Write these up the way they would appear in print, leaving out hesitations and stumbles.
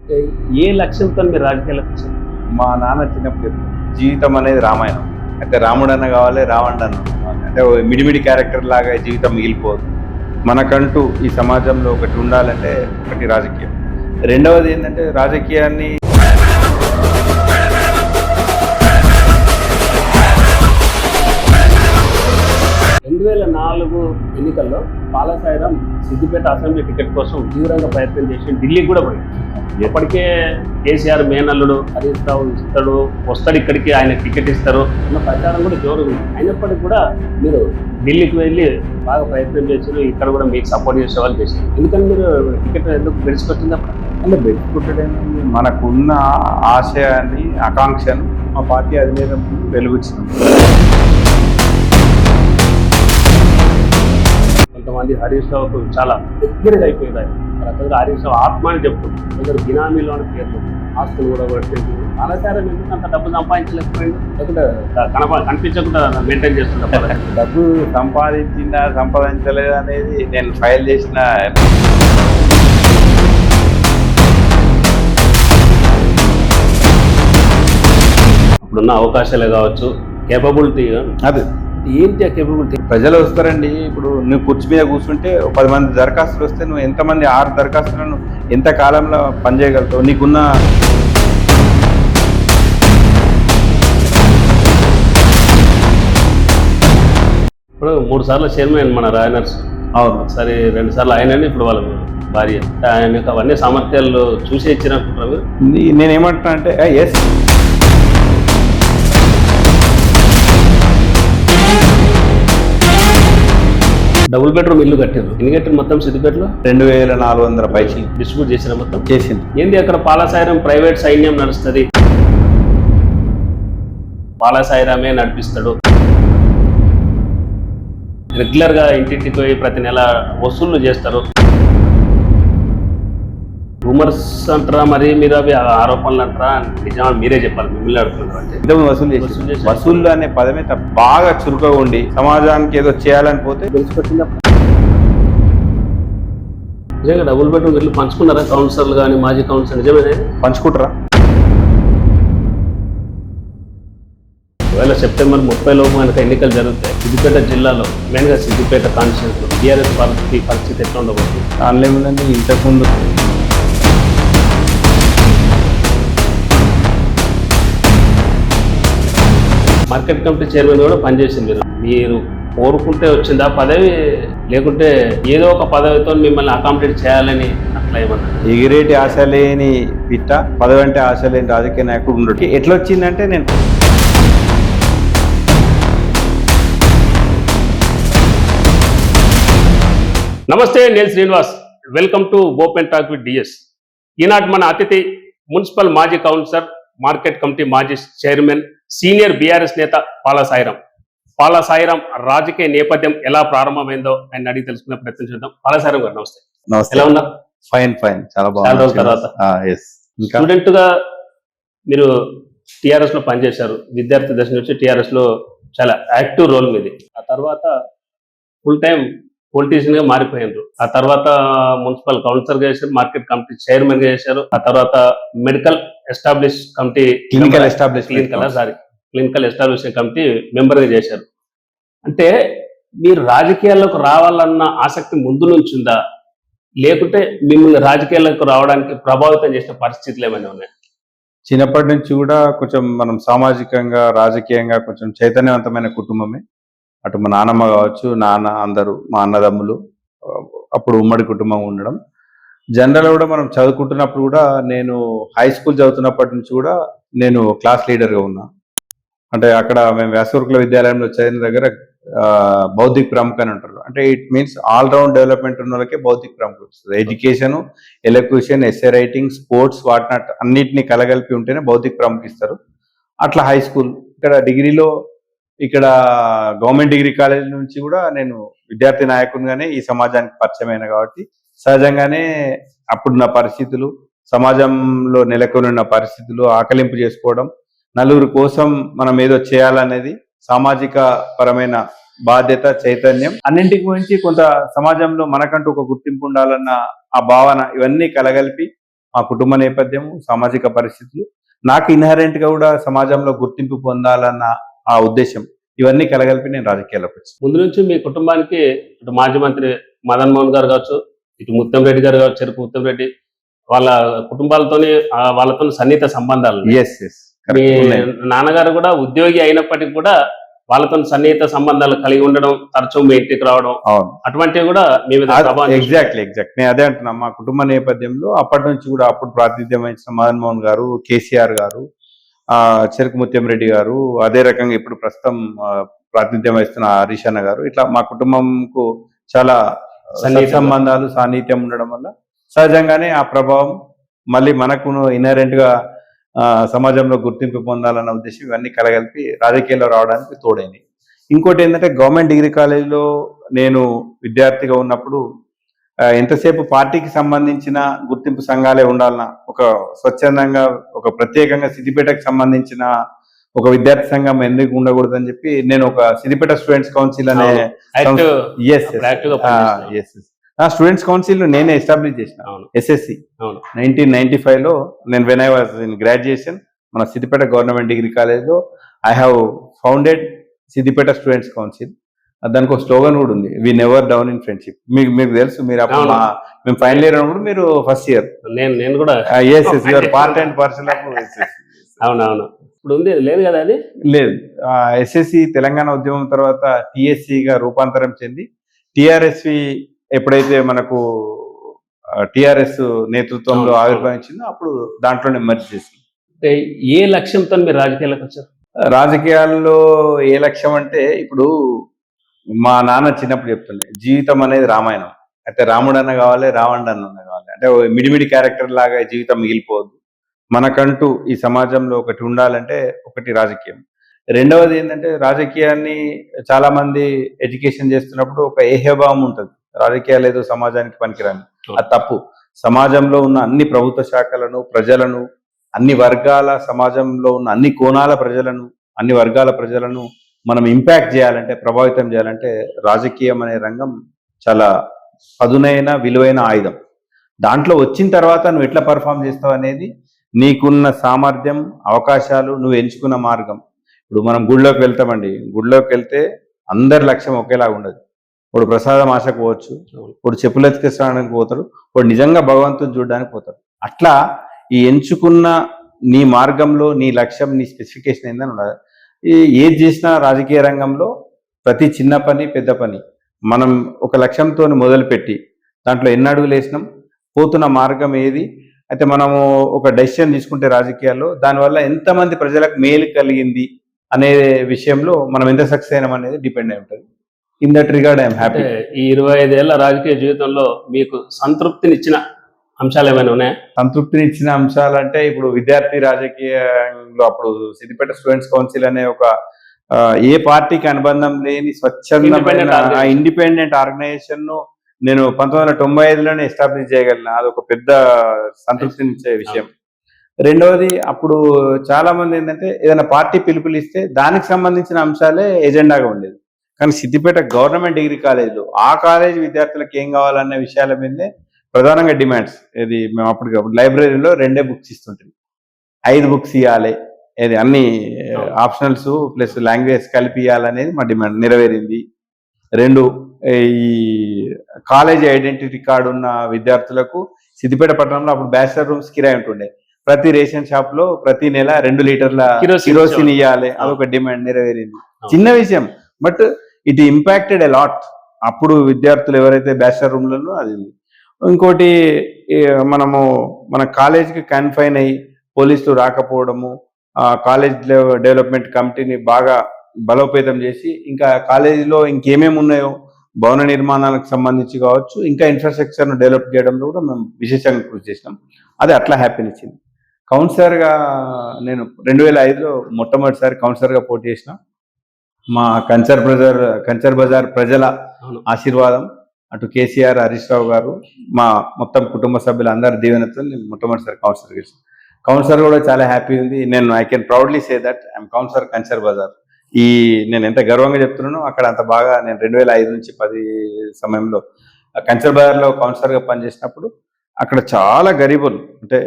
ఏ లక్ష్యంతో మీరు రాజకీయాలకు వచ్చారు? మా నాన్న చిన్నప్పుడు జీవితం అనేది రామాయణం. అంటే రాముడు అన్న కావాలి, రావణుడు అన్న కావాలి. అంటే ఓ మిడిమిడి క్యారెక్టర్ లాగా జీవితం మిగిలిపోదు. మనకంటూ ఈ సమాజంలో ఒకటి ఉండాలంటే ఒకటి రాజకీయం. రెండవది ఏంటంటే రాజకీయాన్ని 2004 ఎన్నికల్లో బాలసాయిరాం సిద్దిపేట అసెంబ్లీ టికెట్ కోసం తీవ్రంగా ప్రయత్నం చేసి ఢిల్లీకి కూడా పోయింది. ఇప్పటికే కేసీఆర్ మేనల్లుడు హరీష్ రావు ఇస్తాడు, వస్తాడు, ఇక్కడికి ఆయన టికెట్ ఇస్తారు అన్న ప్రచారం కూడా జోరుగా ఉంది. అయినప్పటికీ కూడా మీరు ఢిల్లీకి వెళ్ళి బాగా ప్రయత్నం చేశారు, ఇక్కడ కూడా మీకు సపోర్ట్ చేసే వాళ్ళు చేశారు. ఎందుకని మీరు టికెట్ ఎందుకు గెలుచుకొచ్చింది అప్పుడు? అంటే బెట్టుకుంటేనే మనకున్న ఆశయాన్ని, ఆకాంక్షను మా పార్టీ అధినేత వెలుగుచ్చినాం. కొంతమంది హరీష్ రావుకు చాలా దగ్గరగా అయిపోయింది. ఆయన హరీష్ రావు ఆత్మ అని చెప్తుంది. కొందరు బినామీలో అని పేర్లు, ఆస్తులు కూడా కొట్టేది. బాలసాయిరాం ఎందుకు అంత డబ్బు సంపాదించలేకపోయింది? లేకుంటే కనిపించకుండా మెయింటైన్ చేస్తుంటారు. డబ్బు సంపాదించిందా సంపాదించలేదా అనేది నేను ఫైల్ చేసిన ఇప్పుడున్న అవకాశాలే కావచ్చు, కేపబిలిటీ అది ఏంటి ఆ కేపబిలిటీ? ప్రజలు వస్తారండి. ఇప్పుడు నువ్వు కుర్చీ మీద కూర్చుంటే 10 మంది దరఖాస్తులు వస్తే నువ్వు ఎంతమంది 6 దరఖాస్తులను ఎంత కాలంలో పనిచేయగలుగుతావు? నీకున్న ఇప్పుడు 3 సార్లు చైర్మన్ మన రాయనర్స్, అవును ఒకసారి 2 సార్లు ఆయనని, ఇప్పుడు వాళ్ళ భార్య. ఆయనకు అవన్నీ సామర్థ్యాలు చూసి ఇచ్చినట్టు నేనేమంటున్నా అంటే ఎస్, డబుల్ బెడ్రూమ్ ఇల్లు కట్టారు. ఎన్ని కట్టారు మొత్తం సిద్దిపేటలో? 2400 పైసలు డిస్ట్రిబ్యూట్ చేసిన మొత్తం చేసింది. ఏంది అక్కడ బాలసాయిరాం ప్రైవేట్ సైన్యం నడుస్తుంది, బాలసాయిరామే నడిపిస్తాడు. రెగ్యులర్ గా ఇంటింటికి పోయి ప్రతి నెల వసూళ్లు చేస్తారు. రూమర్స్ అంటారా, మరి మీరు అవి ఆరోపణలు అంటారా? నిజమా మీరే చెప్పాలి, మిమ్మల్ని అడుగుతున్నారు. అంటే ఇంతకుముందు వసూలు చేసి వసూళ్ళు అనే పదమే బాగా చురుకగా ఉండి సమాజానికి ఏదో చేయాలని పోతే తెలిసిపెట్టింది. నిజంగా డబుల్ బెడ్రూమ్ ఇల్లు పంచుకున్నారా కౌన్సిలర్లు కానీ మాజీ కౌన్సిలర్? నిజమేనా? పంచుకుంటారా? ఒకవేళ సెప్టెంబర్ 30 లోపు మనకు ఎన్నికలు జరుగుతాయి సిద్దిపేట జిల్లాలో, మెయిన్గా సిద్దిపేట కాన్స్టిట్యూన్సీలో టీఆర్ఎస్ పరిస్థితి ఎట్లా ఉండబోతుంది? దానిలో ఏముందండి, ఇంతకుముందు మార్కెట్ కమిటీ చైర్మన్ కూడా పనిచేసింది. మీరు కోరుకుంటే వచ్చిందా పదవి, లేకుంటే ఏదో ఒక పదవితో మిమ్మల్ని అకామిడేట్ చేయాలని అట్లా ఏమన్నా? ఎగిరేటి ఆశ లేని పిట్ట, పదవి అంటే ఆశ లేని రాజకీయ నాయకుడు ఉండడు. ఎట్లా వచ్చిందంటే నేను నమస్తే, నేను Srinivas. Welcome to open talk with DS. ఈనాటి మన అతిథి మున్సిపల్ మాజీ కౌన్సిలర్, మార్కెట్ కమిటీ మాజీ చైర్మన్, సీనియర్ బీఆర్ఎస్ నేత బాలసాయిరాం. బాలసాయిరాం రాజకీయ నేపథ్యం ఎలా ప్రారంభమైందో ఆయన అడిగి తెలుసుకునే ప్రయత్నం చేద్దాం. బాలసాయిరాం గారు నమస్తే. నమస్తే. ఎలా ఉన్నారు? ఫైన్ ఫైన్, చాలా చాలా రోజుల తర్వాత. స్టూడెంట్ గా మీరు టిఆర్ఎస్ లో పనిచేశారు. విద్యార్థి దశ నుంచి టిఆర్ఎస్ లో చాలా యాక్టివ్ రోల్ మీది. ఆ తర్వాత ఫుల్ టైం పొలిటీషియన్ గా మారిపోయినారు. ఆ తర్వాత మున్సిపల్ కౌన్సిలర్ గా చేశారు, మార్కెట్ కమిటీ చైర్మన్ గా చేశారు. ఆ తర్వాత medical establish committee clinical establish committee member గా చేశారు. అంటే మీరు రాజకీయాల్లోకి రావాలన్న ఆసక్తి ముందు నుంచి ఉందా, లేకుంటే మిమ్మల్ని రాజకీయాల్లోకి రావడానికి ప్రభావితం చేసిన పరిస్థితులు ఏమైనా ఉన్నాయి? చిన్నప్పటి నుంచి కూడా కొంచెం మనం సామాజికంగా, రాజకీయంగా కొంచెం చైతన్యవంతమైన కుటుంబమే. అటు మా నాన్నమ్మ కావచ్చు, నాన్న, అందరూ మా అన్నదమ్ములు, అప్పుడు ఉమ్మడి కుటుంబం ఉండడం. జనరల్ కూడా మనం చదువుకుంటున్నప్పుడు కూడా, నేను హై స్కూల్ చదువుతున్నప్పటి నుంచి కూడా నేను క్లాస్ లీడర్గా ఉన్నా. అంటే అక్కడ మేము వ్యాసగురుకుల విద్యాలయంలో చదివిన దగ్గర బౌద్ధిక్ ప్రముఖ అని ఉంటారు. అంటే ఇట్ మీన్స్ ఆల్రౌండ్ డెవలప్మెంట్ ఉన్న వాళ్ళకే బౌద్ధిక్ ప్రముఖ వస్తుంది. Education, elocution, essay writing, sports, వాటినట్ అన్నిటినీ కలగలిపి ఉంటేనే బౌద్ధిక్ ప్రముఖ ఇస్తారు. అట్లా హై స్కూల్, ఇక్కడ డిగ్రీలో ఇక్కడ గవర్నమెంట్ డిగ్రీ కాలేజ్ నుంచి కూడా నేను విద్యార్థి నాయకునిగానే ఈ సమాజానికి పరిచయమైన కాబట్టి సహజంగానే అప్పుడున్న పరిస్థితులు, సమాజంలో నెలకొని ఉన్న పరిస్థితులు, ఆకలింపు చేసుకోవడం, నలుగురు కోసం మనం ఏదో చేయాలనేది, సామాజిక పరమైన బాధ్యత, చైతన్యం, అన్నింటికి మించి కొంత సమాజంలో మనకంటూ ఒక గుర్తింపు ఉండాలన్న ఆ భావన, ఇవన్నీ కలగలిపి మా కుటుంబ నేపథ్యం, సామాజిక పరిస్థితులు, నాకు ఇన్హరెంట్ గా కూడా సమాజంలో గుర్తింపు పొందాలన్న ఆ ఉద్దేశం, ఇవన్నీ కలగలిపి నేను రాజకీయాల్లోకి వచ్చాను. ముందు నుంచి మీ కుటుంబానికి ఇటు మాజీ మంత్రి మదన్ మోహన్ గారు కావచ్చు, ఇటు ముత్తం రెడ్డి గారు కావచ్చు, చెరుకు ముత్తం రెడ్డి వాళ్ళ కుటుంబాలతోని వాళ్ళతో సన్నిహిత సంబంధాలు ఉన్నాయి. ఎస్ ఎస్ మీ నాన్నగారు కూడా ఉద్యోగి అయినప్పటికీ కూడా వాళ్ళతో సన్నిహిత సంబంధాలు కలిగి ఉండడం, తరచూ మీ ఇంటికి రావడం, అవును, అటువంటివి కూడా మీ మీద ప్రభావం ఎగ్జాక్ట్లీ నేను అదే అంటున్నా. మా కుటుంబ నేపథ్యంలో అప్పటి నుంచి కూడా అప్పుడు ప్రాతినిధ్యం వహించిన మదన్ మోహన్ గారు, కేసీఆర్ గారు, చెరుకు ముత్యం రెడ్డి గారు, అదే రకంగా ఇప్పుడు ప్రస్తుతం ప్రాతినిధ్యం వహిస్తున్న హరీష్ అన్న గారు, ఇట్లా మా కుటుంబంకు చాలా సంబంధాలు, సాన్నిహిత్యం ఉండడం వల్ల సహజంగానే ఆ ప్రభావం మళ్ళీ మనకు ఇన్హరెంట్ గా సమాజంలో గుర్తింపు పొందాలన్న ఉద్దేశం ఇవన్నీ కలగలిపి రాజకీయాల్లో రావడానికి తోడైంది. ఇంకోటి ఏంటంటే గవర్నమెంట్ డిగ్రీ కాలేజీలో నేను విద్యార్థిగా ఉన్నప్పుడు ఎంతసేపు పార్టీకి సంబంధించిన గుర్తింపు సంఘాలే ఉండాలన్నా, ఒక స్వచ్ఛందంగా ఒక ప్రత్యేకంగా సిద్దిపేటకు సంబంధించిన ఒక విద్యార్థి సంఘం ఎందుకు ఉండకూడదని చెప్పి నేను ఒక సిద్దిపేట స్టూడెంట్స్ కౌన్సిల్ అనే స్టూడెంట్స్ కౌన్సిల్ నేనే ఎస్టాబ్లిష్ చేసిన ఎస్ఎస్సి 1995 లో. నేను when I was in graduation మన సిద్దిపేట గవర్నమెంట్ డిగ్రీ కాలేజ్లో I have founded Siddipet students council. దానికి ఒక స్లోగన్ కూడా ఉంది, we never down in friendship. మీకు తెలుసు, మీరు అప్పుడు మేము ఫైనల్ ఇయర్ అన్నప్పుడు మీరు ఫస్ట్ ఇయర్, నేను కూడా పార్ట్ అండ్ పార్సల్ ఆఫ్. అవునవును, ఇప్పుడు ఉంది లేదు కదా అది? లేదు, ఎస్ఎస్సి తెలంగాణ ఉద్యమం తర్వాత టిఎస్సిగా రూపాంతరం చెంది టిఆర్ఎస్వి ఎప్పుడైతే మనకు టిఆర్ఎస్ నేతృత్వంలో ఆవిర్భవించిందో అప్పుడు దాంట్లోనే మర్చి చేసింది. ఏ లక్ష్యంతో మీరు రాజకీయాలకు వచ్చారు? రాజకీయాల్లో ఏ లక్ష్యం అంటే, ఇప్పుడు మా నాన్న చిన్నప్పుడు చెప్తుండే జీవితం అనేది రామాయణం, అయితే రాముడు అన్న కావాలి, రావణుడు అన్న కావాలి, అంటే మిడిమిడి క్యారెక్టర్ లాగా జీవితం మిగిలిపోవద్దు. మనకంటూ ఈ సమాజంలో ఒకటి ఉండాలంటే ఒకటి రాజకీయం. రెండవది ఏంటంటే, రాజకీయాన్ని చాలా మంది ఎడ్యుకేషన్ చేస్తున్నప్పుడు ఒక ఏహ్యభావం ఉంటుంది, రాజకీయాలు ఏదో సమాజానికి పనికిరాని. అది తప్పు. సమాజంలో ఉన్న అన్ని ప్రభుత్వ శాఖలను, ప్రజలను, అన్ని వర్గాల, సమాజంలో ఉన్న అన్ని కోణాల ప్రజలను, అన్ని వర్గాల ప్రజలను మనం ఇంపాక్ట్ చేయాలంటే, ప్రభావితం చేయాలంటే రాజకీయం అనే రంగం చాలా పదునైన, విలువైన ఆయుధం. దాంట్లో వచ్చిన తర్వాత నువ్వు ఎట్లా పర్ఫామ్ చేస్తావు అనేది నీకున్న సామర్థ్యం, అవకాశాలు, నువ్వు ఎంచుకున్న మార్గం. ఇప్పుడు మనం గుడిలోకి వెళ్తామండి, గుడిలోకి వెళ్తే అందరి లక్ష్యం ఒకేలాగా ఉండదు. ఇప్పుడు ప్రసాదం ఆశకు పోవచ్చు, ఇప్పుడు చెప్పులు ఎత్తుకెచ్చడానికి పోతాడు, ఇప్పుడు నిజంగా భగవంతుని చూడడానికి పోతాడు. అట్లా ఈ ఎంచుకున్న నీ మార్గంలో నీ లక్ష్యం, నీ స్పెసిఫికేషన్ ఏందని ఉండదు. ఏది చేసినా రాజకీయ రంగంలో ప్రతి చిన్న పని, పెద్ద పని మనం ఒక లక్ష్యంతో మొదలుపెట్టి దాంట్లో ఎన్ని అడుగులు వేసినాం, పోతున్న మార్గం ఏది, అయితే మనము ఒక డెసిషన్ తీసుకుంటే రాజకీయాల్లో దానివల్ల ఎంతమంది ప్రజలకు మేలు కలిగింది అనే విషయంలో మనం ఎంత సక్సెస్ అయినాం అనేది డిపెండ్ అయి ఉంటుంది. In that regard I'm happy. ఈ 25 ఏళ్ల రాజకీయ జీవితంలో మీకు సంతృప్తినిచ్చిన అంశాలు ఏమైనా ఉన్నాయా? సంతృప్తినిచ్చిన అంశాలు అంటే, ఇప్పుడు విద్యార్థి రాజకీయంలో అప్పుడు సిద్దిపేట స్టూడెంట్స్ కౌన్సిల్ అనే ఒక ఏ పార్టీకి అనుబంధం లేని స్వచ్ఛందమైన ఇండిపెండెంట్ ఆర్గనైజేషన్ ను నేను 1995లోనే ఎస్టాబ్లిష్ చేయగలిగిన, అదొక పెద్ద సంతృప్తినిచ్చే విషయం. రెండవది, అప్పుడు చాలా మంది ఏంటంటే ఏదైనా పార్టీ పిలుపులు ఇస్తే దానికి సంబంధించిన అంశాలే ఎజెండాగా ఉండేది. కానీ సిద్దిపేట గవర్నమెంట్ డిగ్రీ కాలేజీలో ఆ కాలేజ్ విద్యార్థులకు ఏం కావాలనే విషయాల మీదే ప్రధానంగా డిమాండ్స్. ఇది మేము అప్పుడు లైబ్రరీలో 2 బుక్స్ ఇస్తుంటాం, 5 బుక్స్ ఇవ్వాలి, ఇది అన్ని ఆప్షనల్స్ ప్లస్ లాంగ్వేజ్ కలిపి ఇవ్వాలనేది మా డిమాండ్ నెరవేరింది. 2, ఈ కాలేజ్ ఐడెంటిటీ కార్డు ఉన్న విద్యార్థులకు సిద్దిపేట పట్టణంలో అప్పుడు బ్యాచిలర్ రూమ్స్ కిరాయి ఉంటుండే, ప్రతి రేషన్ షాప్ లో ప్రతి నెల 2 లీటర్ల కిరోసిన్ ఇవ్వాలి, అదొక డిమాండ్ నెరవేరింది. చిన్న విషయం, but it impacted a lot. అప్పుడు విద్యార్థులు ఎవరైతే బ్యాచిలర్ రూమ్లలో అది. ఇంకోటి, మనము మన కాలేజీకి కన్ఫైన్ అయ్యి పోలీసులు రాకపోవడము, కాలేజ్ డెవలప్మెంట్ కమిటీని బాగా బలోపేతం చేసి ఇంకా కాలేజీలో ఇంకేమేమి ఉన్నాయో భవన నిర్మాణాలకు సంబంధించి కావచ్చు, ఇంకా ఇన్ఫ్రాస్ట్రక్చర్ను డెవలప్ చేయడంలో కూడా మేము విశేషంగా కృషి చేసినాం. అది అట్లా హ్యాపీనిచ్చింది. కౌన్సిలర్గా నేను 2005లో మొట్టమొదటిసారి కౌన్సిలర్గా పోటీ చేసిన. మా కంచర్ బజార్ ప్రజల ఆశీర్వాదం, అటు కేసీఆర్, హరీష్ రావు గారు, మా మొత్తం కుటుంబ సభ్యులు అందరి దీవెనతో నేను మొట్టమొదటిసారి కౌన్సిలర్ గెలిచాను. కౌన్సిలర్ కూడా చాలా హ్యాపీ ఉంది. నేను I can proudly say that I'm councillor Kanchar Bazar. నేను ఎంత గర్వంగా చెప్తున్నానో అక్కడ అంత బాగా నేను 2005 నుంచి 10 సమయంలో కంచర్ బజార్లో కౌన్సిలర్గా పనిచేసినప్పుడు అక్కడ చాలా గరీబులు అంటే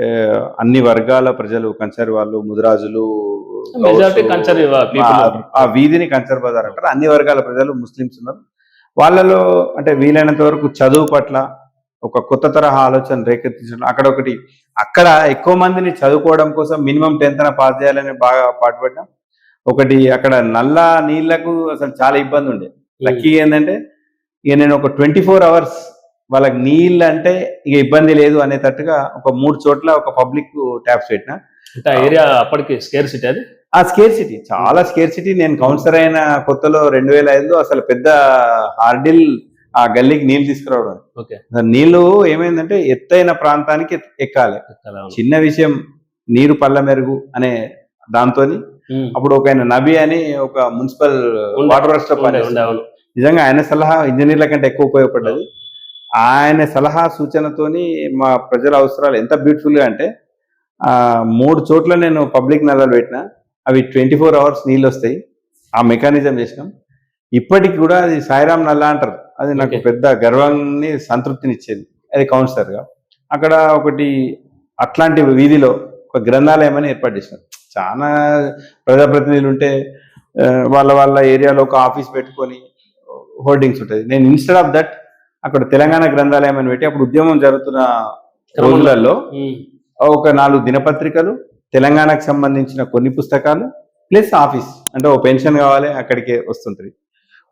అన్ని వర్గాల ప్రజలు, కంచర్ వాళ్ళు, ముదిరాజులు, మెజారిటీ గౌడ్స్, కంచర్ ఆ వీధిని కంచర్ బజార్ అంటారు. అన్ని వర్గాల ప్రజలు, ముస్లిమ్స్ ఉన్నారు. వాళ్ళలో అంటే వీలైనంత వరకు చదువు పట్ల ఒక కొత్త తరహా ఆలోచన రేకెత్తించడం. అక్కడ ఎక్కువ మందిని చదువుకోవడం కోసం మినిమం 10th పాస్ చేయాలని బాగా పాటుపడ్డా. ఒకటి అక్కడ నల్ల నీళ్లకు అసలు చాలా ఇబ్బంది ఉండే. లక్కీ ఏంటంటే ఇక నేను ఒక 24 hours వాళ్ళకి నీళ్ళు అంటే ఇక ఇబ్బంది లేదు అనేటట్టుగా ఒక 3 చోట్ల ఒక పబ్లిక్ ట్యాప్స్ పెట్టిన. ఏరియా అప్పటికి స్కేర్ సిటీ అది. ఆ స్కేర్ సిటీ చాలా స్కేర్ సిటీ. నేను కౌన్సిలర్ అయిన కొత్తలో 2005లో అసలు పెద్ద హార్డిల్ ఆ గల్లీకి నీళ్లు తీసుకురావడం. ఓకే. నీళ్లు ఏమైందంటే ఎత్తైన ప్రాంతానికి ఎక్కాలి. చిన్న విషయం నీరు పళ్ళ మెరుగు అనే దాంతోని అప్పుడు ఒక ఆయన నబీ అని ఒక మున్సిపల్ వాటర్ వర్క్స్ లో పనిచేస్తున్నాడు. నిజంగా ఆయన సలహా ఇంజనీర్ల కంటే ఎక్కువ ఉపయోగపడ్డది. ఆయన సలహా సూచనతోని మా ప్రజల అవసరాలు ఎంత బ్యూటిఫుల్ గా అంటే 3 చోట్ల నేను పబ్లిక్ నల్లాలు పెట్టిన. అవి 24 hours నీళ్ళు వస్తాయి. ఆ మెకానిజం చేసినాం. ఇప్పటికి కూడా అది సాయిరాం నల్లా అంటారు. అది నాకు పెద్ద గర్వాన్ని, సంతృప్తినిచ్చేది. అది కౌన్సిలర్ గా అక్కడ ఒకటి అట్లాంటి వీధిలో ఒక గ్రంథాలయం అని ఏర్పాటు చేసినాం. చాలా ప్రజాప్రతినిధులు ఉంటే వాళ్ళ ఏరియాలో ఒక ఆఫీస్ పెట్టుకొని హోర్డింగ్స్ ఉంటుంది. నేను ఇన్స్టెడ్ ఆఫ్ దట్ అక్కడ తెలంగాణ గ్రంథాలయం అని పెట్టి అప్పుడు ఉద్యమం జరుగుతున్న రోజులలో ఒక 4 దినపత్రికలు, తెలంగాణకు సంబంధించిన కొన్ని పుస్తకాలు ప్లస్ ఆఫీస్ అంటే ఓ పెన్షన్ కావాలి అక్కడికే వస్తుంటుంది,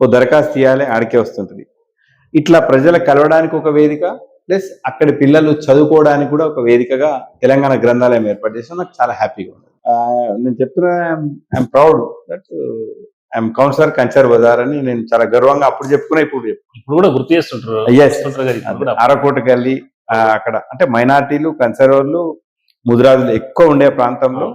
ఓ దరఖాస్తు తీయాలి ఆడికే వస్తుంటుంది. ఇట్లా ప్రజలకు కలవడానికి ఒక వేదిక ప్లస్ అక్కడి పిల్లలు చదువుకోవడానికి కూడా ఒక వేదికగా తెలంగాణ గ్రంథాలయం ఏర్పాటు చేసిన నాకు చాలా హ్యాపీగా ఉంది. నేను చెప్తున్నా I'm proud that I'm councillor Kanchar Bazar అని నేను చాలా గర్వంగా అప్పుడు చెప్పుకున్నా, ఇప్పుడు కూడా గుర్తు చేస్తుంటారు. అరకోట గల్లీ అక్కడ అంటే మైనార్టీలు, కన్సర్వర్లు, ముదిరాజులు ఎక్కువ ఉండే ప్రాంతంలో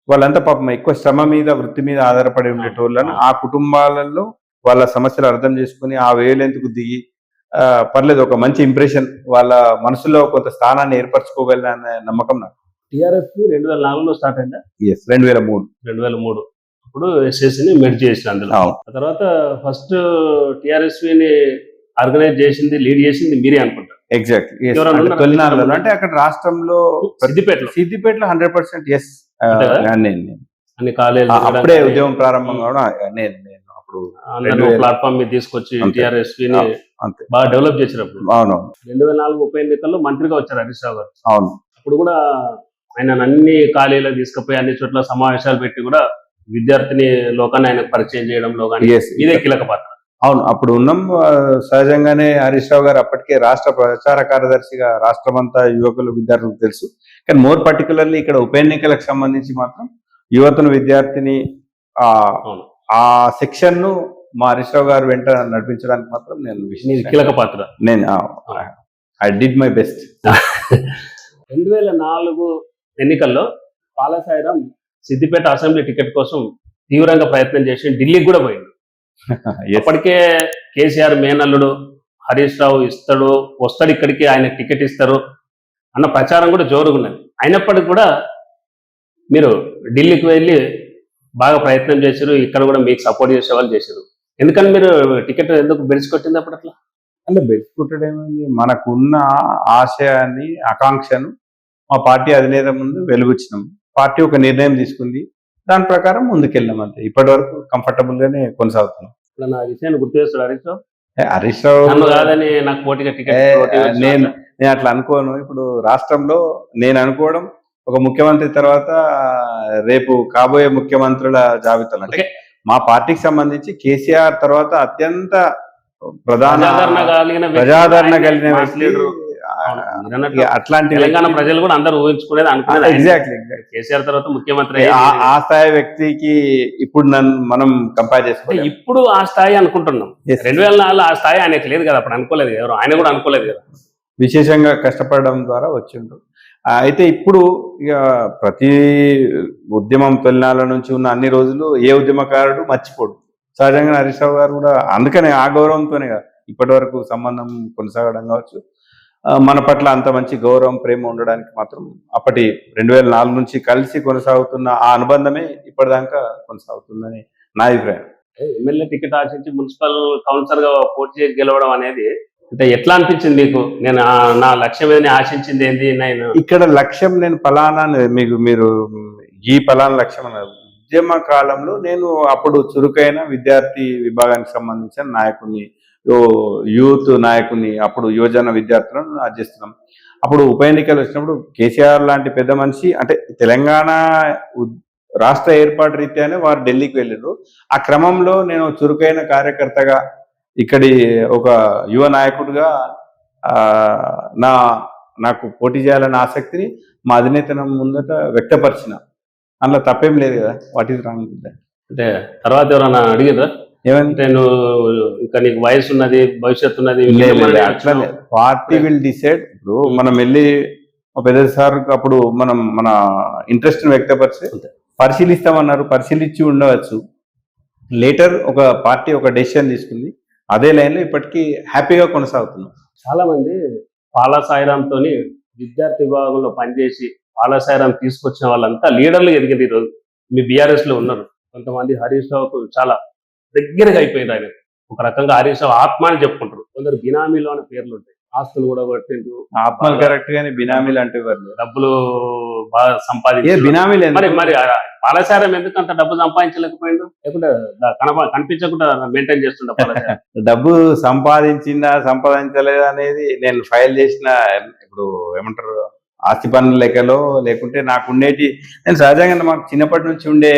వాళ్ళంతా పాపం ఎక్కువ శ్రమ మీద, వృత్తి మీద ఆధారపడి ఉండేటోళ్ళని ఆ కుటుంబాలలో వాళ్ళ సమస్యలు అర్థం చేసుకుని ఆ వేలెందుకు దిగి పర్లేదు ఒక మంచి ఇంప్రెషన్ వాళ్ళ మనసులో కొంత స్థానాన్ని ఏర్పరచుకోగలిగిన అనే నమ్మకం నాకు. టిఆర్ఎస్ 2004లో స్టార్ట్ అయిందా? 2003 అప్పుడు ఎస్ఎస్సిని మెర్జ్ చేసిన అందులో. ఆ తర్వాత ఫస్ట్ టిఆర్ఎస్ని ఆర్గనైజ్ చేసింది, లీడ్ చేసింది మీరే అనుకుంటా. ఎగ్జాక్ట్లీ. తొలినాళ్ళలో అంటే అక్కడ రాష్ట్రంలో సిద్దిపేటలో 100% ఎస్. అన్ని కాలేజ్ అప్పుడే ఉద్యమం ప్రారంభం కావడం నేను అప్పుడు ప్లాట్ఫామ్ మీద తీసుకొచ్చి టిఆర్ఎస్ బాగా డెవలప్ చేసినప్పుడు. అవును. 2004 ఉప ఎన్నికల్లో మంత్రిగా వచ్చారు హరీష్ రావు గారు. అవును. అప్పుడు కూడా ఆయన అన్ని ఖాళీలకు తీసుకుపోయి అన్ని చోట్ల సమావేశాలు పెట్టి కూడా విద్యార్థిని లోకాన్ని ఆయన పరిచయం చేయడంలో కానీ ఇదే కీలక పాత్ర. అవును. అప్పుడు ఉన్నాం. సహజంగానే హరీష్ రావు గారు అప్పటికే రాష్ట్ర ప్రచార కార్యదర్శిగా రాష్ట్రమంతా యువకులు, విద్యార్థులకు తెలుసు. కానీ మోర్ పర్టికులర్లీ ఇక్కడ ఉప ఎన్నికలకు సంబంధించి మాత్రం యువతను, విద్యార్థిని ఆ సెక్షన్ ను మా హరీష్ రావు గారు వెంట నడిపించడానికి మాత్రం నేను కీలక పాత్ర. I did my best. 2004 ఎన్నికల్లో పాలసాయిరాం సిద్దిపేట అసెంబ్లీ టికెట్ కోసం తీవ్రంగా ప్రయత్నం చేసి ఢిల్లీకి కూడా పోయింది. అప్పటికే కేసీఆర్ మేనల్లుడు, హరీష్ రావు వస్తాడు ఇక్కడికి, ఆయన టికెట్ ఇస్తారు అన్న ప్రచారం కూడా జోరుగా ఉన్నది. అయినప్పటికీ కూడా మీరు ఢిల్లీకి వెళ్ళి బాగా ప్రయత్నం చేశారు. ఇక్కడ కూడా మీకు సపోర్ట్ చేసే వాళ్ళు చేశారు. ఎందుకని మీరు టికెట్ ఎందుకు బెడిచికొట్టింది అప్పుడు అట్లా? అంటే బెడిచికొట్టడమేంది, మనకున్న ఆశయాన్ని, ఆకాంక్షను మా పార్టీ అధినేత ముందు వెలుగుచ్చినాం. పార్టీ ఒక నిర్ణయం తీసుకుంది, దాని ప్రకారం ముందుకెళ్ళాం. అంతే. ఇప్పటి వరకు కంఫర్టబుల్ గానే కొనసాగుతున్నాం. నా విషయాన్ని గుర్తు చేస్తాడు హరీష్ రావు కాదని నాకు పోటీగా టికెట్ నేను అట్లా అనుకోను. ఇప్పుడు రాష్ట్రంలో నేను అనుకోవడం ఒక ముఖ్యమంత్రి తర్వాత రేపు కాబోయే ముఖ్యమంత్రుల జాబితాలు అంటే మా పార్టీకి సంబంధించి కేసీఆర్ తర్వాత అత్యంత ప్రజాదరణ కలిగిన వ్యక్తి. అట్లాంటి తెలంగాణ ప్రజలు కూడా అందరూ ఊహించుకునేది అనుకునేది. ఎగ్జాక్ట్లీ. కేసీఆర్ తర్వాత ముఖ్యమంత్రి ఆ స్థాయి వ్యక్తికి ఇప్పుడు మనం కంపేర్ చేసుకుంటే ఇప్పుడు ఆ స్థాయి అనుకుంటున్నాం. 2004 ఆ స్థాయి ఆయనకి లేదు కదా, అప్పుడు అనుకోలేదు ఎవరు, ఆయన కూడా అనుకోలేదు కదా. విశేషంగా కష్టపడడం ద్వారా వచ్చిండ్రు. అయితే ఇప్పుడు ఇక ప్రతి ఉద్యమం తొలినాళ్ళ నుంచి ఉన్న అన్ని రోజులు ఏ ఉద్యమకారుడు మర్చిపోడు. సహజంగా హరీష్ రావు గారు కూడా అందుకనే ఆ గౌరవంతోనే ఇప్పటి వరకు సంబంధం కొనసాగడం కావచ్చు. మన పట్ల అంత మంచి గౌరవం, ప్రేమ ఉండడానికి మాత్రం అప్పటి 2004 నుంచి కలిసి కొనసాగుతున్న ఆ అనుబంధమే ఇప్పటిదాకా కొనసాగుతుందని నా అభిప్రాయం. ఎమ్మెల్యే టికెట్ ఆశించి మున్సిపల్ కౌన్సిలర్ గా పోటీ చేసి గెలవడం అనేది అంటే ఎట్లా అనిపించింది మీకు? నేను నా లక్ష్యం ఏదని ఆశించింది ఏంది నేను? ఇక్కడ లక్ష్యం నేను ఫలానా మీరు ఈ ఫలానా లక్ష్యం అన్నారు. ఉద్యమ కాలంలో నేను అప్పుడు చురుకైన విద్యార్థి విభాగానికి సంబంధించిన నాయకుడిని, యూత్ నాయకుడిని, అప్పుడు యువజన విద్యార్థులను ఆర్జిస్తున్నాం. అప్పుడు ఉప ఎన్నికలు వచ్చినప్పుడు కేసీఆర్ లాంటి పెద్ద మనిషి అంటే తెలంగాణ రాష్ట్ర ఏర్పాటు రీత్యానే వారు ఢిల్లీకి వెళ్ళారు. ఆ క్రమంలో నేను చురుకైన కార్యకర్తగా ఇక్కడి ఒక యువ నాయకుడిగా నాకు పోటీ చేయాలన్న ఆసక్తిని మా అధినేత ముందట వ్యక్తపరిచిన. అందులో తప్పేం లేదు కదా. What is wrong? అంటే తర్వాత ఎవరన్నా అడిగిరా ఏమంటే నువ్వు ఇంకా నీకు వయసు ఉన్నది, భవిష్యత్తు ఉన్నది, అట్లనే పార్టీ విల్ డిసైడ్. ఇప్పుడు మనం వెళ్ళి పెద్ద సార్ అప్పుడు మనం మన ఇంట్రెస్ట్ వ్యక్తపరిచి పరిశీలిస్తామన్నారు, పరిశీలించి ఉండవచ్చు. లేటర్ ఒక పార్టీ ఒక డెసిషన్ తీసుకుంది, అదే లైన్లో ఇప్పటికీ హ్యాపీగా కొనసాగుతున్నాం. చాలా మంది పాలా సాయిరాంతో విద్యార్థి విభాగంలో పనిచేసి పాలా సాయిరాం తీసుకొచ్చిన వాళ్ళంతా లీడర్లు ఎదిగింది. ఈరోజు మీ బీఆర్ఎస్ లో ఉన్నారు. కొంతమంది హరీష్ రావుకు చాలా దగ్గరగా అయిపోయింది. ఆయన ఒక రకంగా హరీష్ రావు ఆత్మ అని చెప్పుకుంటారు. కొందరు బినామీలో అనే పేర్లు ఉంటాయి. ఆస్తులు కూడా పట్టిండు. ఆత్మ కరెక్ట్ గానీ బినామీలు అంటే డబ్బులు బాగా సంపాదించి బినామీలు మరి పాలసారం ఎందుకు అంత డబ్బు సంపాదించలేకపోయిండు? లేకుంటే కనిపించకుండా మెయింటైన్ చేస్తుండ పాలసారం? డబ్బు సంపాదించలేదా అనేది నేను ఫైల్ చేసిన ఇప్పుడు ఏమంటారు ఆస్తి పన్ను లెక్కలో, లేకుంటే నాకు ఉండేటి నేను సహజంగా మాకు చిన్నప్పటి నుంచి ఉండే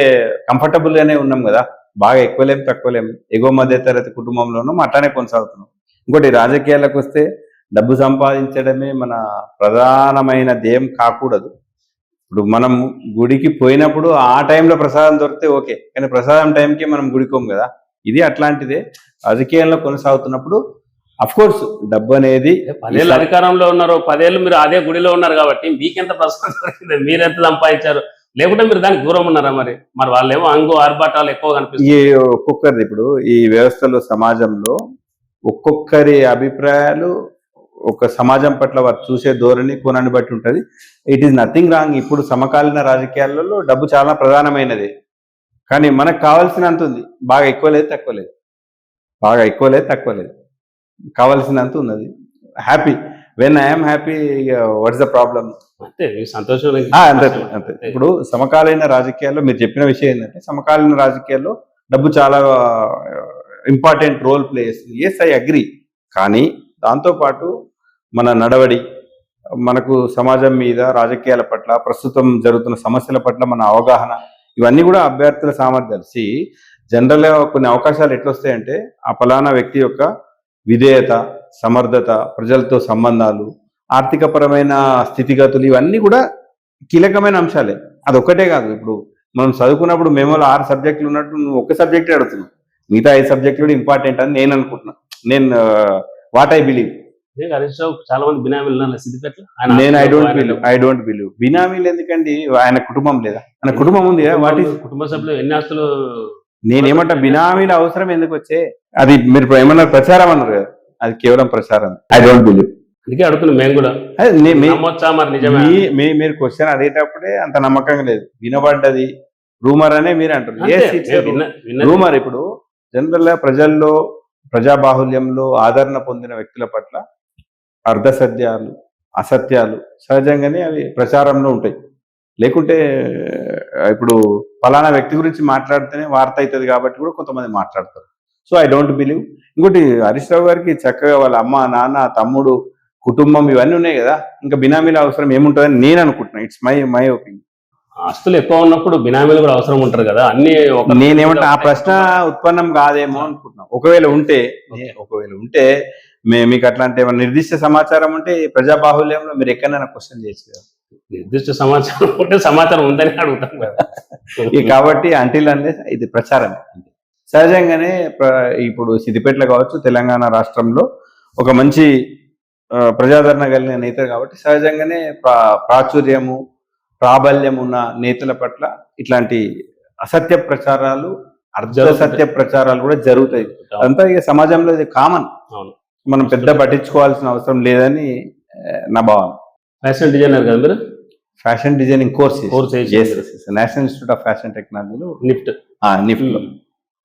కంఫర్టబుల్ గానే ఉన్నాం కదా. బాగా ఎక్కువలేం తక్కువలేం, ఎగువ మధ్య తరగతి కుటుంబంలోనూ అట్లానే కొనసాగుతున్నాం. ఇంకోటి రాజకీయాలకు వస్తే డబ్బు సంపాదించడమే మన ప్రధానమైన ధ్యేయం కాకూడదు. ఇప్పుడు మనం గుడికి పోయినప్పుడు ఆ టైంలో ప్రసాదం దొరికితే ఓకే, కానీ ప్రసాదం టైంకి మనం గుడికోం కదా. ఇది అట్లాంటిదే. రాజకీయాల్లో కొనసాగుతున్నప్పుడు అఫ్ కోర్స్ డబ్బు అనేది 10 ఏళ్ళు అధికారంలో ఉన్నారు, 10 ఏళ్ళు మీరు అదే గుడిలో ఉన్నారు కాబట్టి మీకెంత ప్రసాదం దొరికింది, మీరెంత సంపాదించారు? లేకుంటే మీరు దానికి దూరం ఉన్నారా? మరి వాళ్ళేమో అంగు ఆర్భాటాలు ఎక్కువ కనిపిస్తుంది. ఈ ఒక్కొక్కరిది ఇప్పుడు ఈ వ్యవస్థలో సమాజంలో ఒక్కొక్కరి అభిప్రాయాలు ఒక సమాజం పట్ల వారు చూసే ధోరణి కోణాన్ని బట్టి ఉంటుంది. It is nothing wrong. ఇప్పుడు సమకాలీన రాజకీయాలలో డబ్బు చాలా ప్రధానమైనది, కానీ మనకు కావాల్సినంత ఉంది. బాగా ఎక్కువ లేదు తక్కువ లేదు, బాగా ఎక్కువ లేదు తక్కువ లేదు, కావాల్సినంత ఉన్నది. Happy when I'm happy. What's the problem? అంతే, సంతోషం. అంతే అంతే. ఇప్పుడు సమకాలీన రాజకీయాల్లో మీరు చెప్పిన విషయం ఏంటంటే సమకాలీన రాజకీయాల్లో డబ్బు చాలా ఇంపార్టెంట్ రోల్ ప్లే చేస్తుంది. Yes, I agree. కానీ దాంతోపాటు మన నడవడి, మనకు సమాజం మీద, రాజకీయాల పట్ల, ప్రస్తుతం జరుగుతున్న సమస్యల పట్ల మన అవగాహన, ఇవన్నీ కూడా అభ్యర్థుల సామర్థ్యాలు. జనరల్గా కొన్ని అవకాశాలు ఎట్లొస్తాయంటే ఆ ఫలానా వ్యక్తి యొక్క విధేయత, సమర్థత, ప్రజలతో సంబంధాలు, ఆర్థికపరమైన స్థితిగతులు, ఇవన్నీ కూడా కీలకమైన అంశాలే. అదొక్కటే కాదు. ఇప్పుడు మనం చదువుకున్నప్పుడు మేమోలో 6 సబ్జెక్టులు ఉన్నట్టు నువ్వు ఒక్క సబ్జెక్టే అడుగుతున్నావు, మిగతా 5 సబ్జెక్టులు కూడా ఇంపార్టెంట్ అని నేను అనుకుంటున్నా. నేను what I believe. Harish Rao చాలా మంది బినామీలు సిద్దిపేట. నేను ఐ డోంట్ బిలీవ్. బినామీలు ఎందుకండి? ఆయన కుటుంబం లేదా? ఆయన కుటుంబం ఉంది కదా. వాటి కుటుంబ సభ్యులు ఎన్ని ఆస్తులు? నేనేమంటా, బినామీల అవసరం ఎందుకు వచ్చే? అది మీరు ఏమన్నా ప్రచారం అన్నారు కదా, అది కేవలం ప్రచారం. I don't believe. అందుకే అడుగుతున్నాం మేము కూడా. మీరు క్వశ్చన్ అడిగేటప్పుడే అంత నమ్మకంగా లేదు. వినబడ్డది రూమర్ అనే మీరు అంటారు. రూమర్. ఇప్పుడు జనరల్ గా ప్రజల్లో, ప్రజాబాహుల్యంలో ఆదరణ పొందిన వ్యక్తుల పట్ల అర్ధసత్యాలు, అసత్యాలు సహజంగానే అవి ప్రచారంలో ఉంటాయి. లేకుంటే ఇప్పుడు ఫలానా వ్యక్తి గురించి మాట్లాడితేనే వార్త అవుతుంది కాబట్టి కూడా కొంతమంది మాట్లాడతారు. So I don't believe. ఇంకోటి హరీష్ రావు గారికి చక్కగా వాళ్ళ అమ్మ, నాన్న, తమ్ముడు, కుటుంబం ఇవన్నీ ఉన్నాయి కదా. ఇంకా బినామీల అవసరం ఏముంటుందని నేను అనుకుంటున్నాను. It's my opinion. ఆస్తులు ఎక్కువ ఉన్నప్పుడు బినామీలు కూడా అవసరం ఉంటారు కదా. అన్ని నేనేమంటా, ఆ ప్రశ్న ఉత్పన్నం కాదేమో అనుకుంటున్నాను. ఒకవేళ ఉంటే మీకు అట్లాంటి ఏమైనా నిర్దిష్ట సమాచారం ఉంటే ప్రజాబాహుల్యంలో మీరు ఎక్కడైనా క్వశ్చన్ చేయొచ్చు కదా. నిర్దిష్ట సమాచారం ఉంటే సమాచారం ఉందని అడుగుతాం కదా. కాబట్టి అంటిల్ అంటే ఇది ప్రచారం. సహజంగానే ఇప్పుడు సిద్దిపేటలో కావచ్చు, తెలంగాణ రాష్ట్రంలో ఒక మంచి ప్రజాదరణ కలిగిన నేత కాబట్టి సహజంగానే ప్రాచుర్యము, ప్రాబల్యం ఉన్న నేతల పట్ల ఇట్లాంటి అసత్య ప్రచారాలు, అర్ధసత్య ప్రచారాలు కూడా జరుగుతాయి. అదంతా ఇక సమాజంలో ఇది కామన్. మనం పెద్ద పట్టించుకోవాల్సిన అవసరం లేదని నా భావన. ఫ్యాషన్ డిజైనర్ కదా మీరు? Fashion designing course national institute of fashion టెక్నాలజీలో నిఫ్ట్ లో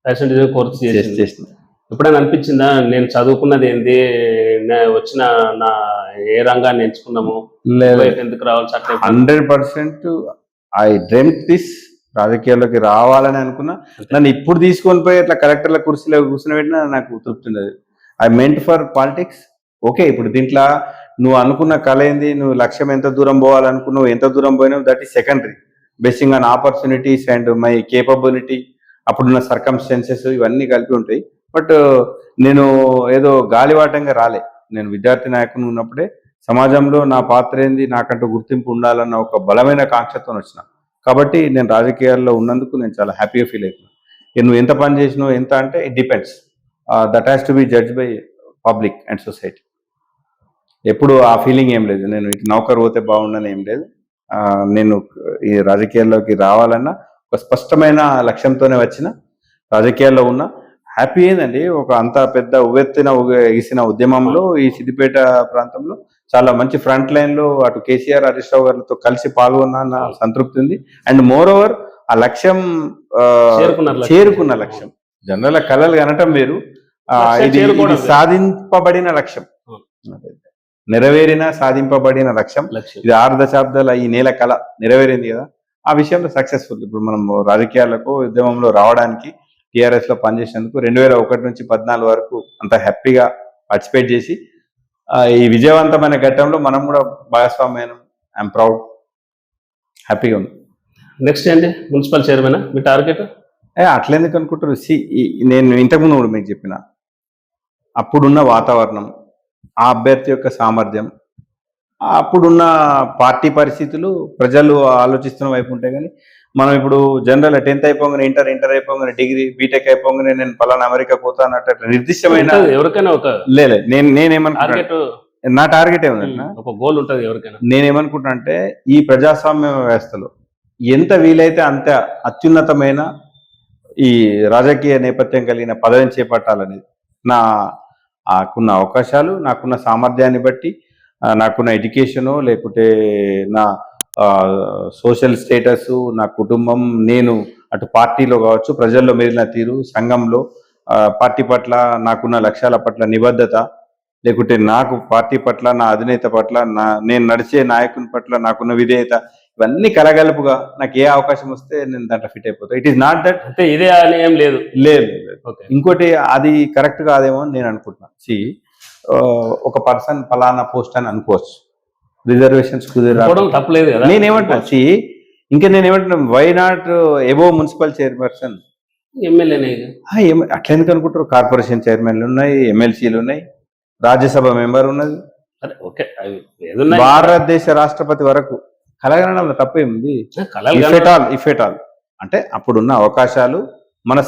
ఫ్యాషన్ డిజైన్ కోర్స్ చేసిన. ఎప్పుడైనా అనిపించిందా నేను చదువుకున్నది ఏంది, వచ్చిన నా ఏ రంగాన్ని ఎంచుకున్నాము, ఇటువైపు ఎందుకు రావాల్సి అట్లా 100% ఐ డ్రీమ్ దిస్, రాజకీయాల్లోకి రావాలని అనుకున్నా. నన్ను ఇప్పుడు తీసుకొని పోయి అట్లా కలెక్టర్ల కుర్చీలో కూర్చుని నాకు తృప్తి ఉండదు. I meant for politics. Okay, ఇప్పుడు దీంట్లో నువ్వు అనుకున్న కళ ఏంది, నువ్వు లక్ష్యం ఎంత దూరం పోవాలనుకున్నావు, ఎంత దూరం పోయినావు, that is secondary. Basing on opportunities and my capability, అప్పుడున్న సర్కమ్స్టెన్సెస్ ఇవన్నీ కలిపి ఉంటాయి. బట్ నేను ఏదో గాలివాటంగా రాలే. నేను విద్యార్థి నాయకుని ఉన్నప్పుడే సమాజంలో నా పాత్ర ఏంది, నాకంటూ గుర్తింపు ఉండాలన్న ఒక బలమైన కాంక్షతో వచ్చిన. కాబట్టి నేను రాజకీయాల్లో ఉన్నందుకు నేను చాలా హ్యాపీగా ఫీల్ అవుతున్నాను. నువ్వు ఎంత పని చేసినావు ఎంత అంటే it depends. That has to be judge by public and society. ఎప్పుడు ఆ ఫీలింగ్ ఏం లేదు. నేను ఇటు నౌకరు పోతే బాగుండని ఏం లేదు. నేను ఈ రాజకీయాల్లోకి రావాలన్న ఒక స్పష్టమైన లక్ష్యంతోనే వచ్చిన. రాజకీయాల్లో ఉన్న హ్యాపీ ఏందండి, ఒక అంత పెద్ద ఉవ్వెత్తిన ఎగిసిన ఉద్యమంలో ఈ సిద్దిపేట ప్రాంతంలో చాలా మంచి ఫ్రంట్ లైన్లో అటు కేసీఆర్ హరీష్ రావు గారితో కలిసి పాల్గొన్న సంతృప్తి ఉంది. అండ్ మోర్ ఓవర్ ఆ లక్ష్యం చేరుకున్న లక్ష్యం. జనరల్ కళలు కనటం వేరు, ఇది సాధింపబడిన లక్ష్యం, నెరవేరిన సాధింపబడిన లక్ష్యం. ఇది 6 దశాబ్దాల ఈ నేల కళ నెరవేరింది కదా, ఆ విషయంలో సక్సెస్ఫుల్. ఇప్పుడు మనం రాజకీయాలకు ఉద్యమంలో రావడానికి టీఆర్ఎస్ లో పనిచేసినందుకు 2001 నుంచి 14 వరకు అంత హ్యాపీగా పార్టిసిపేట్ చేసి ఈ విజయవంతమైన ఘట్టంలో మనం కూడా భాగస్వామ్యం. ఐఎమ్ ప్రౌడ్, హ్యాపీగా ఉంది. నెక్స్ట్ ఏంటి, మున్సిపల్ చైర్మన్ మీ టార్గెట్? అట్లెందుకు అనుకుంటారు? నేను ఇంతకుముందు కూడా మీకు చెప్పిన, అప్పుడున్న వాతావరణం, ఆ అభ్యర్థి యొక్క సామర్థ్యం, అప్పుడున్న పార్టీ పరిస్థితులు, ప్రజలు ఆలోచిస్తున్న వైపు ఉంటాయి. కానీ మనం ఇప్పుడు జనరల్ 10th అయిపోగానే ఇంటర్ అయిపోగానే డిగ్రీ బీటెక్ అయిపోగానే నేను పలానా అమెరికా పోతా అన్నట్టు నిర్దిష్టమైన ఎవరికైనా ఒక లేదు. నేనేమనుకుంటా, నా టార్గెట్ ఏమన్నా ఒక గోల్ ఉంటుంది ఎవరికైనా. నేనేమనుకుంటున్నా అంటే ఈ ప్రజాస్వామ్య వ్యవస్థలో ఎంత వీలైతే అంత అత్యున్నతమైన ఈ రాజకీయ నేపథ్యం కలిగిన పదవిని చేపట్టాలనేది నాకున్న అవకాశాలు, నాకున్న సామర్థ్యాన్ని బట్టి, నాకున్న ఎడ్యుకేషను, లేకుంటే నా సోషల్ స్టేటస్, నా కుటుంబం, నేను అటు పార్టీలో కావచ్చు, ప్రజల్లో మెరిగిన తీరు, సంఘంలో పార్టీ పట్ల నాకున్న లక్ష్యాల పట్ల నిబద్ధత, లేకుంటే నాకు పార్టీ పట్ల, నా అధినేత పట్ల, నేను నడిచే నాయకుని పట్ల నాకున్న విధేయత, ఇవన్నీ కలగలుపుగా నాకు ఏ అవకాశం వస్తే నేను దాంట్లో ఫిట్ అయిపోతా. ఇట్ ఈస్ నాట్ దట్ అంటే ఇదే అని ఏం లేదు. ఇంకోటి అది కరెక్ట్ కాదేమో అని నేను అనుకుంటున్నా. ఒక పర్సన్ ఫలానా పోస్ట్ అని అనుకోవచ్చు, రిజర్వేషన్స్ తప్పలేదు కదా. నేనేమంటున్నా, ఇంకా నేనేమంటున్నా, why not above municipal chairperson, MLA అట్లా ఎందుకు అనుకుంటారు? కార్పొరేషన్ చైర్మన్లు ఉన్నాయి, ఎమ్మెల్సీలు ఉన్నాయి, రాజ్యసభ మెంబర్ ఉన్నది, భారతదేశ రాష్ట్రపతి వరకు కలగనడంలో తప్పేముంది? ఇఫ్ ఎట్ ఆల్ అంటే అప్పుడున్న అవకాశాలు, మన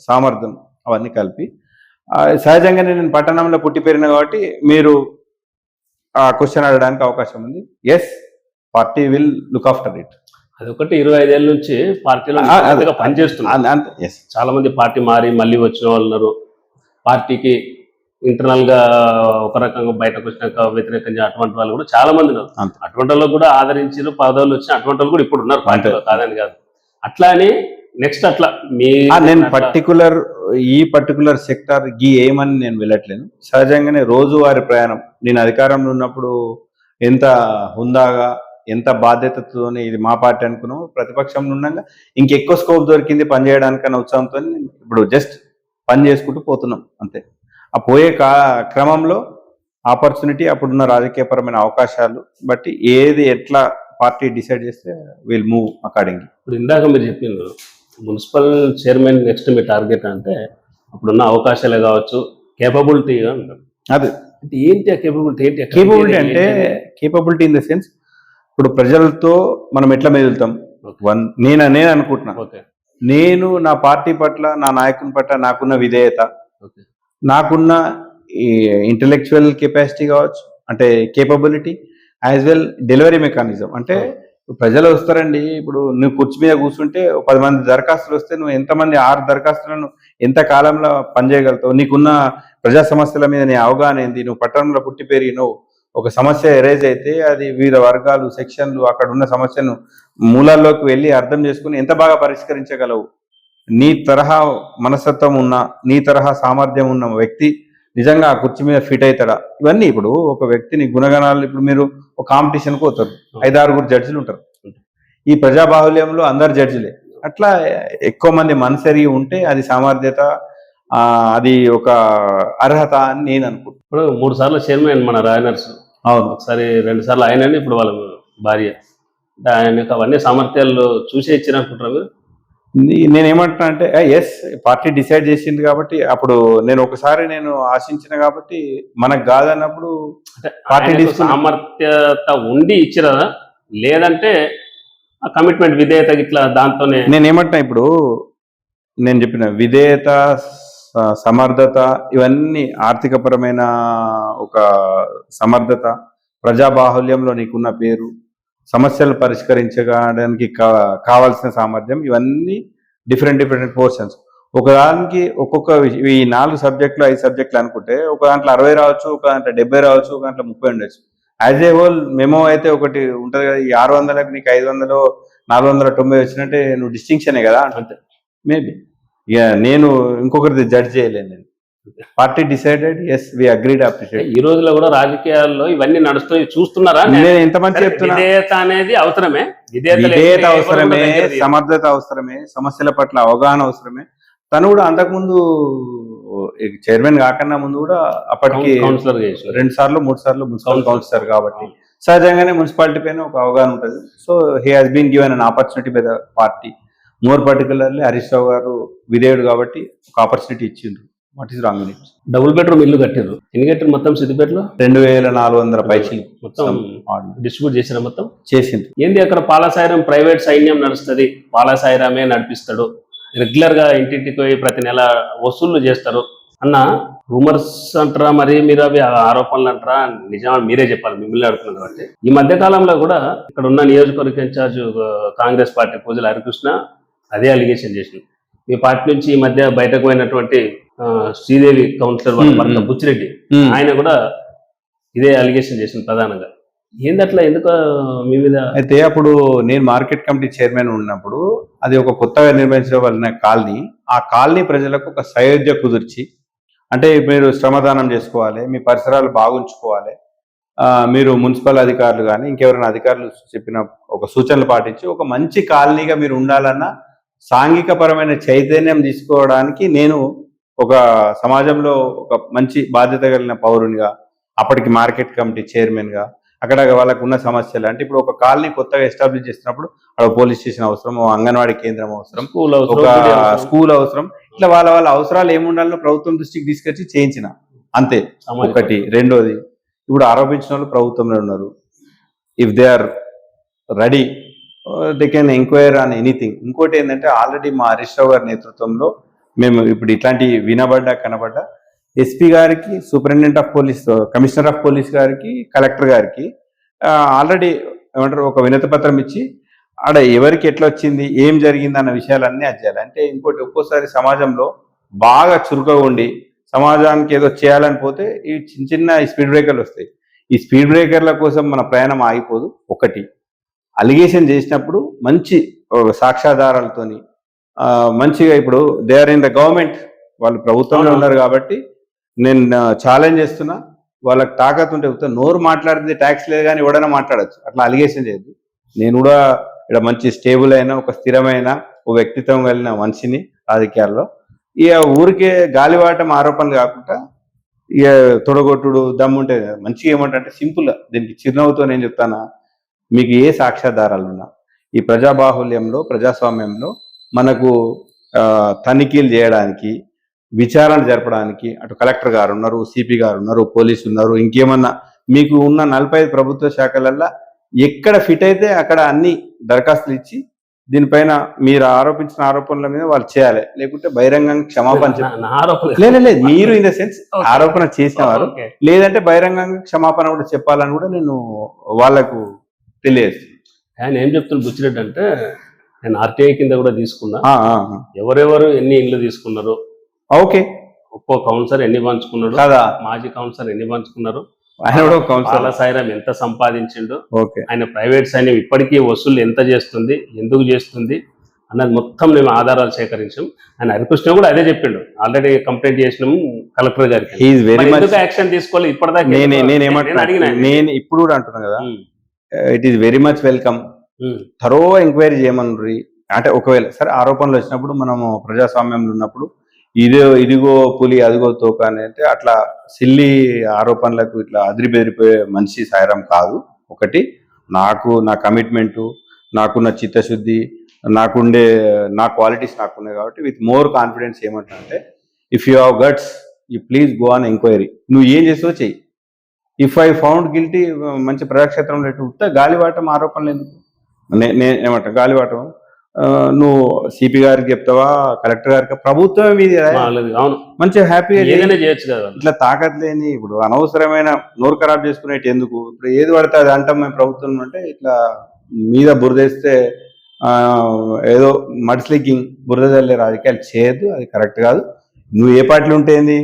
సామర్థ్యం అవన్నీ కలిపి సహజంగానే నేను పట్టణంలో పుట్టి పెరిగిన కాబట్టి మీరు ఆ క్వశ్చన్ అడగడానికి అవకాశం ఉంది. Yes, party will look after it. అదొకటి 25 ఏళ్ళ నుంచి పార్టీలో పనిచేస్తున్నారు. చాలా మంది పార్టీ మారి మళ్ళీ వచ్చిన వాళ్ళు ఉన్నారు. పార్టీకి ఇంటర్నల్ గా ఒక రకంగా బయటకు వచ్చినాక వ్యతిరేకంగా అటువంటి వాళ్ళు కూడా చాలా మంది ఉన్నారు. అటువంటి వాళ్ళు కూడా ఆదరించారు, పదవులు వచ్చిన అటువంటి వాళ్ళు కూడా ఇప్పుడు ఉన్నారు పార్టీలో, కాదని కాదు. అట్లా అని నెక్స్ట్ అట్లా నేను ఈ పర్టికులర్ సెక్టార్ ఏమని నేను వెళ్ళట్లేను. సహజంగానే రోజువారి ప్రయాణం, నేను అధికారంలో ఉన్నప్పుడు ఎంత హుందాగా, ఎంత బాధ్యతతోనే ఇది మా పార్టీ అనుకున్నాం, ప్రతిపక్షంలో ఉండగా ఇంకెక్కువ స్కోప్ దొరికింది పనిచేయడానికన్నా ఉత్సాహంతో ఇప్పుడు జస్ట్ పని చేసుకుంటూ పోతున్నాం అంతే. ఆ పోయే క్రమంలో ఆపర్చునిటీ, అప్పుడున్న రాజకీయపరమైన అవకాశాలు బట్టి ఏది ఎట్లా పార్టీ డిసైడ్ చేస్తే విల్ మూవ్ అకార్డింగ్లీ. ఇప్పుడు ఇందాక మీరు చెప్పిండ్రు మున్సిపల్ చైర్మన్ నెక్స్ట్ మీ టార్గెట్ అంటే అప్పుడున్న అవకాశాలే కావచ్చు, కేపబిలిటీగా ఉంటారు. అది ఏంటి ఆ కేపబిలిటీ? అంటే కేపబిలిటీ ఇన్ ద సెన్స్, ఇప్పుడు ప్రజలతో మనం ఎట్లా మెదులుతాం. నేను అనుకుంటున్నా, నేను నా పార్టీ పట్ల, నా నాయకుని పట్ల నాకున్న విధేయత, నాకున్న ఇంటలెక్చువల్ కెపాసిటీ కావచ్చు, అంటే capability, as well delivery mechanism. అంటే ప్రజలు వస్తారండి, ఇప్పుడు నువ్వు కుర్చీ మీద కూర్చుంటే 10 మంది దరఖాస్తులు వస్తే నువ్వు ఎంతమంది 6 దరఖాస్తులను ఎంత కాలంలో పనిచేయగలుగుతావు? నీకున్న ప్రజా సమస్యల మీద నీ అవగాహన ఏంది? నువ్వు పట్టణంలో పుట్టి పెరిగినావు, ఒక సమస్య ఎరేజ్ అయితే అది వివిధ వర్గాలు, సెక్షన్లు, అక్కడ ఉన్న సమస్యను మూలాల్లోకి వెళ్ళి అర్థం చేసుకుని ఎంత బాగా పరిష్కరించగలవు? నీ తరహా మనస్తత్వం ఉన్న, నీ తరహా సామర్థ్యం ఉన్న వ్యక్తి నిజంగా ఆ కుర్చీ మీద ఫిట్ అవుతాడా? ఇవన్నీ ఇప్పుడు ఒక వ్యక్తిని గుణగణాలు, ఇప్పుడు మీరు ఒక కాంపిటీషన్కి పోతారు, 5-6 జడ్జిలు ఉంటారు. ఈ ప్రజాబాహుల్యంలో అందరు జడ్జిలే. అట్లా ఎక్కువ మంది మనసెరిగి ఉంటే అది సామర్థ్యత, అది ఒక అర్హత అని నేను అనుకుంటున్నాను. ఇప్పుడు 3 సార్లు చైర్మన్ మన రాయనర్స్, అవును, ఒకసారి 2 సార్లు ఆయనని, ఇప్పుడు వాళ్ళ భార్య. అంటే ఆయనకు అవన్నీ సామర్థ్యాలు చూసే ఇచ్చారనుకుంటారా మీరు? నేనేమంటున్నా అంటే ఎస్, పార్టీ డిసైడ్ చేసింది కాబట్టి, అప్పుడు నేను ఒకసారి నేను ఆశించిన కాబట్టి మనకు కాదన్నప్పుడు అంటే పార్టీ ఆయనకు సామర్థ్యత ఉండి ఇచ్చిరా, లేదంటే ఆ కమిట్మెంట్ విధేయత ఇట్లా దాంతోనే? నేనేమంటున్నా, ఇప్పుడు నేను చెప్పిన విధేయత, సమర్థత, ఇవన్నీ ఆర్థికపరమైన ఒక సమర్థత, ప్రజాబాహుల్యంలో నీకున్న పేరు, సమస్యలు పరిష్కరించడానికి కావాల్సిన సామర్థ్యం, ఇవన్నీ డిఫరెంట్ పోర్షన్స్. ఒకదానికి ఒక్కొక్క ఈ 4 సబ్జెక్టులు 5 సబ్జెక్టులు అనుకుంటే ఒక దాంట్లో 60 రావచ్చు, ఒక దాంట్లో 70 రావచ్చు, ఒక దాంట్లో 30 ఉండొచ్చు. యాజ్ ఏ హోల్ మెమో అయితే ఒకటి ఉంటుంది కదా, ఈ 600కి నీకు 500 490 వచ్చినట్టే నువ్వు డిస్టింక్షనే కదా అంతే. మేబీ ఇక నేను ఇంకొకరిది జడ్జ్ చేయలేను. నేను పార్టీ డిసైడెడ్, ఎస్ వి అగ్రీడ్, అప్రిషియేట్. ఈ రోజుల్లో కూడా రాజకీయాల్లో ఇవన్నీ నడుస్తాయి, చూస్తున్నారా? నేను ఎంతమంది చెప్తున్నా, విధేయత అనేది అవసరమే, విధేయత అవసరమే, సమర్థత అవసరమే, సమస్యల పట్ల అవగాహన అవసరమే. తను కూడా అంతకుముందు చైర్మన్ కాకన్నా ముందు కూడా అప్పటికి కౌన్సిలర్ 2 సార్లు 3 సార్లు మున్సిపల్ కౌన్సిలర్ కాబట్టి సహజంగానే మున్సిపాలిటీ పైన ఒక అవగాహన ఉంటుంది. So he has been given an opportunity by the party. More particularly Harish Rao garu విధేయుడు కాబట్టి ఒక ఆపర్చునిటీ ఇచ్చిండ్రు. What is wrong in it? Double bedroom ఇల్లు కట్టారు. ఎన్ని కట్టారు మొత్తం సిద్దిపేటలో? 2400 పైసలు మొత్తం డిస్ట్రిబ్యూట్ చేసిన మొత్తం చేసింది. ఏంది అక్కడ పాలసాయిరం ప్రైవేట్ సైన్యం నడుస్తుంది, పాలసాయిరమే నడిపిస్తాడు, రెగ్యులర్ గా ఇంటింటికి పోయి ప్రతి నెల వసూళ్లు చేస్తారు అన్న రూమర్స్ అంటారా, మరి మీరు అవి ఆరోపణలు అంటారా, నిజమా మీరే చెప్పాలి, మిమ్మల్ని అడుగుతున్నారు కాబట్టి. ఈ మధ్య కాలంలో కూడా ఇక్కడ ఉన్న నియోజకవర్గ ఇన్ఛార్జ్ కాంగ్రెస్ పార్టీ పూజలు హరికృష్ణ అదే అలిగేషన్ చేసింది. మీ పార్టీ నుంచి ఈ మధ్య బయటకు పోయినటువంటి శ్రీదేవి కౌన్సిలర్ వాళ్ళ భర్త బుచ్చిరెడ్డి, ఆయన కూడా ఇదే అలిగేషన్ చేసింది ప్రధానంగా. ఏందట్లా, ఎందుకు మీ మీద? అయితే అప్పుడు నేను మార్కెట్ కమిటీ చైర్మన్ ఉన్నప్పుడు అది ఒక కొత్తగా నిర్మించబడిన కాలనీ. ఆ కాలనీ ప్రజలకు ఒక సయోధ్య కుదిర్చి, అంటే మీరు శ్రమదానం చేసుకోవాలి, మీ పరిసరాలు బాగుంచుకోవాలి, మీరు మున్సిపల్ అధికారులు కానీ ఇంకెవరైనా అధికారులు చెప్పిన ఒక సూచనలు పాటించి ఒక మంచి కాలనీగా మీరు ఉండాలన్న సాంఘికపరమైన చైతన్యం తీసుకోవడానికి నేను ఒక సమాజంలో ఒక మంచి బాధ్యత కలిగిన పౌరునిగా, అప్పటికి మార్కెట్ కమిటీ చైర్మన్గా, అక్కడ వాళ్ళకు ఉన్న సమస్యలు అంటే ఇప్పుడు ఒక కాలనీ కొత్తగా ఎస్టాబ్లిష్ చేసినప్పుడు అక్కడ పోలీస్ స్టేషన్ అవసరం, అంగన్వాడీ కేంద్రం అవసరం, ఒక స్కూల్ అవసరం. ఇట్లా వాళ్ళ అవసరాలు ఏముండాలో ప్రభుత్వం దృష్టికి తీసుకొచ్చి చేయించిన అంతే. ఒకటి. రెండోది, ఇప్పుడు ఆరోపించిన వాళ్ళు ప్రభుత్వంలో ఉన్నారు. If they are ready they can enquire on anything. ఇంకోటి ఏంటంటే ఆల్రెడీ మా హరీష్ రావు గారి నేతృత్వంలో మేము ఇప్పుడు ఇట్లాంటి వినబడ్డా కనబడ్డా ఎస్పీ గారికి, superintendent of police, commissioner of police గారికి, కలెక్టర్ గారికి ఆల్రెడీ ఏమంటారు ఒక వినతి పత్రం ఇచ్చి ఆడ ఎవరికి ఎట్లా వచ్చింది, ఏం జరిగింది అన్న విషయాలన్నీ అది చేయాలి. అంటే ఇంకోటి, ఒక్కోసారి సమాజంలో బాగా చురుకగా ఉండి సమాజానికి ఏదో చేయాలని పోతే ఈ చిన్న స్పీడ్ బ్రేకర్లు వస్తాయి. ఈ స్పీడ్ బ్రేకర్ల కోసం మన ప్రయాణం ఆగిపోదు. ఒకటి, అలిగేషన్ చేసినప్పుడు మంచి సాక్ష్యాధారాలతోని మంచిగా, ఇప్పుడు they are in the government, వాళ్ళు ప్రభుత్వంలో ఉన్నారు కాబట్టి నేను ఛాలెంజ్ చేస్తున్నా, వాళ్ళకి తాకత్ ఉంటే నోరు మాట్లాడితే ట్యాక్స్ లేదు కానీ ఎవడైనా మాట్లాడచ్చు, అట్లా అలిగేషన్ చేయద్దు. నేను కూడా ఇక్కడ మంచి స్టేబుల్ అయిన ఒక స్థిరమైన ఒక వ్యక్తిత్వం కలిగిన మనిషిని రాజకీయాల్లో. ఇక ఊరికే గాలివాటం ఆరోపణలు కాకుండా ఇక తొడగొట్టుడు దమ్ముంటే మంచిగా ఏమంటే సింపుల్గా దీనికి చిరునవ్వుతో నేను చెప్తానా, మీకు ఏ సాక్ష్యాధారాలు ఉన్నా ఈ ప్రజాబాహుల్యంలో ప్రజాస్వామ్యంలో మనకు తనిఖీలు చేయడానికి, విచారణ జరపడానికి అటు కలెక్టర్ గారు ఉన్నారు, సిపి గారు ఉన్నారు, పోలీసు ఉన్నారు, ఇంకేమన్నా మీకు ఉన్న 45 ప్రభుత్వ శాఖలల్లో ఎక్కడ ఫిట్ అయితే అక్కడ అన్ని దరఖాస్తులు ఇచ్చి దీనిపైన మీరు ఆరోపించిన ఆరోపణల మీద వాళ్ళు చేయాలి. లేకుంటే బహిరంగంగా క్షమాపణ చెప్పాలి. లేదు, మీరు ఇన్ ద సెన్స్ ఆరోపణ చేసిన వారు, లేదంటే బహిరంగంగా క్షమాపణ కూడా చెప్పాలని కూడా నేను వాళ్ళకు తెలియజేస్తాను. ఆయన ఏం చెప్తున్నా బుచ్చిరెడ్డి అంటే, నేను ఆర్టీఐ కింద కూడా తీసుకున్నా, ఎవరెవరు ఎన్ని ఇండ్లు తీసుకున్నారు, ఓకే, ఒక్కో కౌన్సిలర్ ఎన్ని పంచుకున్నాడు కదా, మాజీ కౌన్సిలర్ ఎన్ని పంచుకున్నారు, ఆయన కూడా పాలసాయిరం ఎంత సంపాదించిండు, ఆయన ప్రైవేట్ సైన్యం ఇప్పటికీ వసూలు ఎంత చేస్తుంది, ఎందుకు చేస్తుంది, అన్నది మొత్తం మేము ఆధారాలు సేకరించాం. ఆయన హరికృష్ణ కూడా అదే చెప్పిండు, ఆల్రెడీ కంప్లైంట్ చేసినాము కలెక్టర్ గారికి. హీఈస్ వెరీ మచ్ ఎందుకు యాక్షన్ తీసుకోవాలి ఇప్పటిదాకా? నేను అడిగిన నేను ఇప్పుడు కూడా అంటున్నా కదా, it is very much welcome. Thorough enquiry చేయమని. అంటే ఒకవేళ సరే ఆరోపణలు వచ్చినప్పుడు మనము ప్రజాస్వామ్యంలో ఉన్నప్పుడు ఇదిగో పులి అదిగో తోక అని అంటే అట్లా సిల్లి ఆరోపణలకు ఇట్లా అదిరి బెదిరిపోయే మనిషి సాయిరాం కాదు. ఒకటి, నా కమిట్మెంటు, నాకున్న చిత్తశుద్ధి, నా క్వాలిటీస్ నాకున్నాయి కాబట్టి విత్ మోర్ కాన్ఫిడెన్స్ ఏమంటా అంటే, if you have guts you please go on enquiry. నువ్వు ఏం చేసావో చెయ్యి. ఇఫ్ ఐ ఫౌండ్ గిల్టీ, మంచి ప్రజాక్షేత్రంలో ఉత్త గాలివాటం ఆరోపణలు ఎందుకు? నేనేమంటా గాలివాటం నువ్వు సిపి గారికి చెప్తావా, కలెక్టర్ గారికి? ప్రభుత్వం మీది అవును, మంచిగా హ్యాపీగా చేయొచ్చు కదా. ఇట్లా తాకత్ లేని ఇప్పుడు అనవసరమైన నోరు ఖరాబ్ చేసుకునేటి ఎందుకు? ఇప్పుడు ఏది పడితే అది అంటాం మేము ప్రభుత్వం అంటే, ఇట్లా మీద బురదేస్తే ఏదో మడ్స్లికింగ్ బురద చల్లే రాజకీయాలు చేయొద్దు, అది కరెక్ట్ కాదు. నువ్వు ఏ పార్టీలు ఉంటేంది,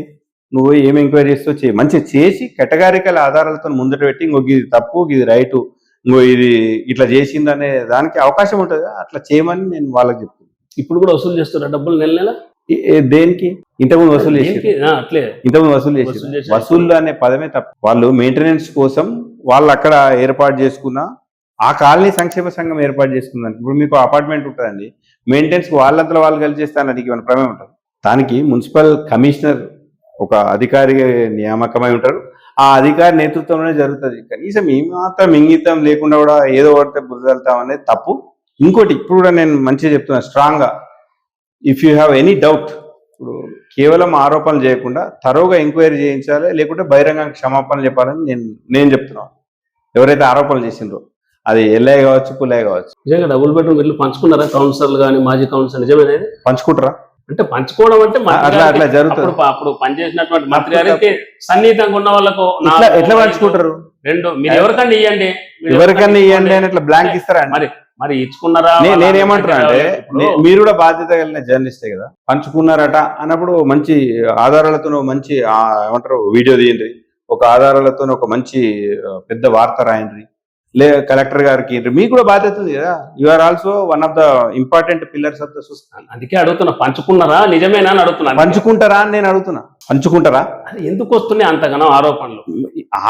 నువ్వు ఏం ఎంక్వైరీ చేస్తావు చేయి, మంచిగా చేసి కేటగారికల్ ఆధారాలతో ముందట పెట్టి ఇంకొక ఇది తప్పు ఇది రైటు, ఇంకో ఇది ఇట్లా చేసిందనే దానికి అవకాశం ఉంటుంది. అట్లా చేయమని నేను వాళ్ళకి చెప్తాను. ఇప్పుడు కూడా వసూలు చేస్తున్నా డబ్బులు నెల నెల? దేనికి? ఇంతకుముందు వసూలు చేసి అట్లే ఇంతకుముందు వసూలు అనే పదమే తప్పు. వాళ్ళు మెయింటెనెన్స్ కోసం వాళ్ళు అక్కడ ఏర్పాటు చేసుకున్న ఆ కాలనీ సంక్షేమ సంఘం ఏర్పాటు చేసుకుందానికి. ఇప్పుడు మీకు అపార్ట్మెంట్ ఉంటుందండి, మెయింటెనెన్స్ వాళ్ళంతా వాళ్ళు కలిసి చేస్తే అన్నది ఏమైనా ప్రమేయం ఉంటుంది? దానికి మున్సిపల్ కమిషనర్ ఒక అధికారి నియామకమై ఉంటారు, ఆ అధికారి నేతృత్వంలోనే జరుగుతుంది. కనీసం ఈ మాత్రం ఇంగితం లేకుండా కూడా ఏదో పడితే బురదలుతాం అనేది తప్పు. ఇంకోటి ఇప్పుడు కూడా నేను మంచిగా చెప్తున్నాను స్ట్రాంగ్గా, if you have any doubt, ఇప్పుడు కేవలం ఆరోపణలు చేయకుండా తరోగా ఎంక్వైరీ చేయించాలి, లేకుంటే బహిరంగ క్షమాపణలు చెప్పాలని నేను చెప్తున్నాను. ఎవరైతే ఆరోపణలు చేసిండ్రో అది ఎల్ఐ కావచ్చు పుల్లై కావచ్చు. నిజంగా డబుల్ బెడ్రూమ్ ఇల్లు పంచుకున్నారా కౌన్సిలర్లు కానీ మాజీ కౌన్సిలర్? నిజమేనా? పంచుకుంటారా అంటే పంచుకోవడం అంటే అట్లా జరుగుతుంది. అప్పుడు పనిచేసినటువంటి మంత్రి గారికి సన్నిహితంగా ఉన్న వాళ్ళకు ఎట్లా పంచుకుంటారు? రెండు మీరు ఎవరికన్నా ఇవ్వండి అని ఇట్లా బ్లాంక్ ఇస్తారా? మరి ఇచ్చుకున్నారా? నేనేమంటున్నా అంటే, మీరు కూడా బాధ్యత కలిగిన జర్నలిస్టే కదా, పంచుకున్నారట అన్నప్పుడు మంచి ఆధారాలతో మంచి ఏమంటారు వీడియో తీయండి, ఒక ఆధారాలతో ఒక మంచి పెద్ద వార్త రాయండి, కలెక్టర్ గారికి మీకు కూడా బాధ్యత ఉంది కదా. You are also one of the important pillars of the society. అందుకే అడుగుతున్నా, పంచుకున్నారా నిజమేనా అని అడుగుతున్నా. పంచుకుంటారా అని నేను అడుగుతున్నా. పంచుకుంటారా? ఎందుకు వస్తున్నాయి అంతగానో ఆరోపణలు?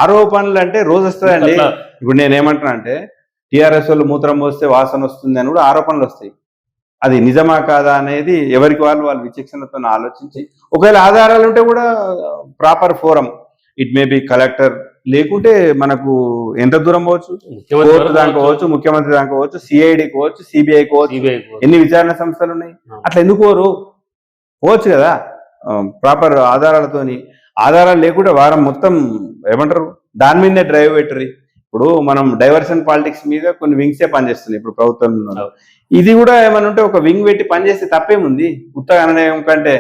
ఆరోపణలు అంటే రోజు వస్తాయండి. ఇప్పుడు నేనేమంటున్నా అంటే, టీఆర్ఎస్ వాళ్ళు మూత్రం పోస్తే వాసన వస్తుంది అని కూడా ఆరోపణలు వస్తాయి. అది నిజమా కాదా అనేది ఎవరికి వాళ్ళు విచక్షణతో ఆలోచించి, ఒకవేళ ఆధారాలు ఉంటే కూడా proper forum, it may be collector, లేకుంటే మనకు ఎంత దూరం పోవచ్చు, కోర్టు దాకా పోవచ్చు, ముఖ్యమంత్రి దాకా పోవచ్చు, సిఐడి పోవచ్చు, సిబిఐ పోవచ్చు, ఎన్ని విచారణ సంస్థలు ఉన్నాయి. అట్లా ఎందుకు పోవచ్చు కదా ప్రాపర్ ఆధారాలతోని. ఆధారాలు లేకుంటే వారం మొత్తం ఏమంటారు దాని మీదనే డ్రైవ్ పెట్టరు. ఇప్పుడు మనం డైవర్షన్ పాలిటిక్స్ మీద కొన్ని వింగ్సే పనిచేస్తున్నాయి ఇప్పుడు ప్రభుత్వం. ఇది కూడా ఏమన్నా ఉంటే ఒక వింగ్ పెట్టి పనిచేస్తే తప్పేముంది? ఉత్తగా అనడం కంటే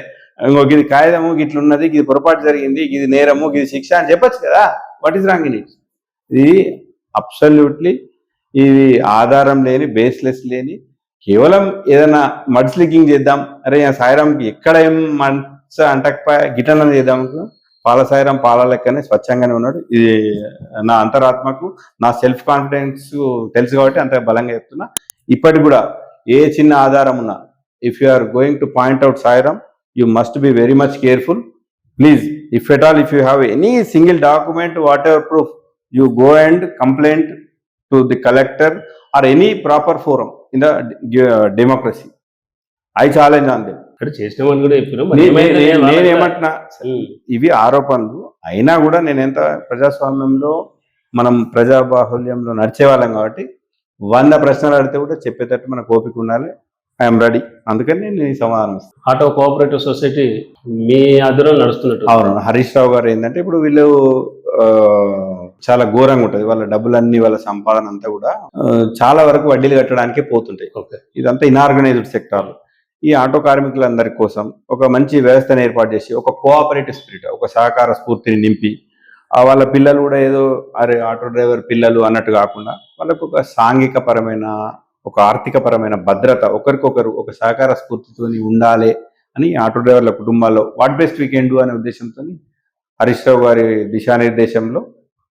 ఇంకొక ఇది కాగితము గిట్లున్నది, ఇది పొరపాటు జరిగింది, ఇది నేరము, ఇది శిక్ష అని చెప్పచ్చు కదా. What is wrong in it? ఇది అబ్సల్యూట్లీ ఇది ఆధారం లేని, బేస్లెస్ లేని, కేవలం ఏదైనా మడ్స్లికింగ్ చేద్దాం, అరే సాయిరాంకి ఎక్కడ ఏం మంచ అంటకపోయా గిటన చేద్దాం, పాల సాయిరాం పాల లెక్కనే స్వచ్ఛంగానే ఉన్నాడు. ఇది నా అంతరాత్మకు నా సెల్ఫ్ కాన్ఫిడెన్స్ తెలుసు కాబట్టి అంత బలంగా చెప్తున్నా. ఇప్పటికి కూడా ఏ చిన్న ఆధారం ఉన్నా, if you are going to point out Sairam, you must be very much careful. Please, if at all, if you have any single document, whatever proof, you go and complain to the collector or any proper forum in the democracy. I challenge on them. నేనేమంటున్నా, ఇవి ఆరోపణలు అయినా కూడా నేను ఎంత ప్రజాస్వామ్యంలో మనం ప్రజాబాహుల్యంలో నడిచే వాళ్ళం కాబట్టి 100 ప్రశ్నలు అడిగితే కూడా చెప్పేటట్టు మనకు ఓపిక ఉండాలి. I'm ready. అందుకని నేను ఈ సమాధానం ఇస్తాను. ఆటో కోఆపరేటివ్ సొసైటీ మీ ఆధ్వర్యంలో నడుస్తున్నట్టు? అవును. హరీష్ రావు గారు ఏంటంటే, ఇప్పుడు వీళ్ళు చాలా ఘోరంగా ఉంటుంది వాళ్ళ డబ్బులన్నీ, వాళ్ళ సంపాదన అంతా కూడా చాలా వరకు వడ్డీలు కట్టడానికే పోతుంటాయి. ఇదంతా ఇన్ఆర్గనైజ్డ్ సెక్టార్. ఈ ఆటో కార్మికులందరి కోసం ఒక మంచి వ్యవస్థను ఏర్పాటు చేసి, ఒక కోఆపరేటివ్ స్పిరిట్, ఒక సహకార స్ఫూర్తిని నింపి, వాళ్ళ పిల్లలు కూడా ఏదో అరే ఆటో డ్రైవర్ పిల్లలు అన్నట్టు కాకుండా వాళ్ళకు ఒక సాంఘిక పరమైన, ఒక ఆర్థిక పరమైన భద్రత, ఒకరికొకరు ఒక సహకార స్ఫూర్తితో ఉండాలి అని ఆటో డ్రైవర్ల కుటుంబాల్లో what best we can do అనే ఉద్దేశంతో హరీష్ రావు గారి దిశానిర్దేశంలో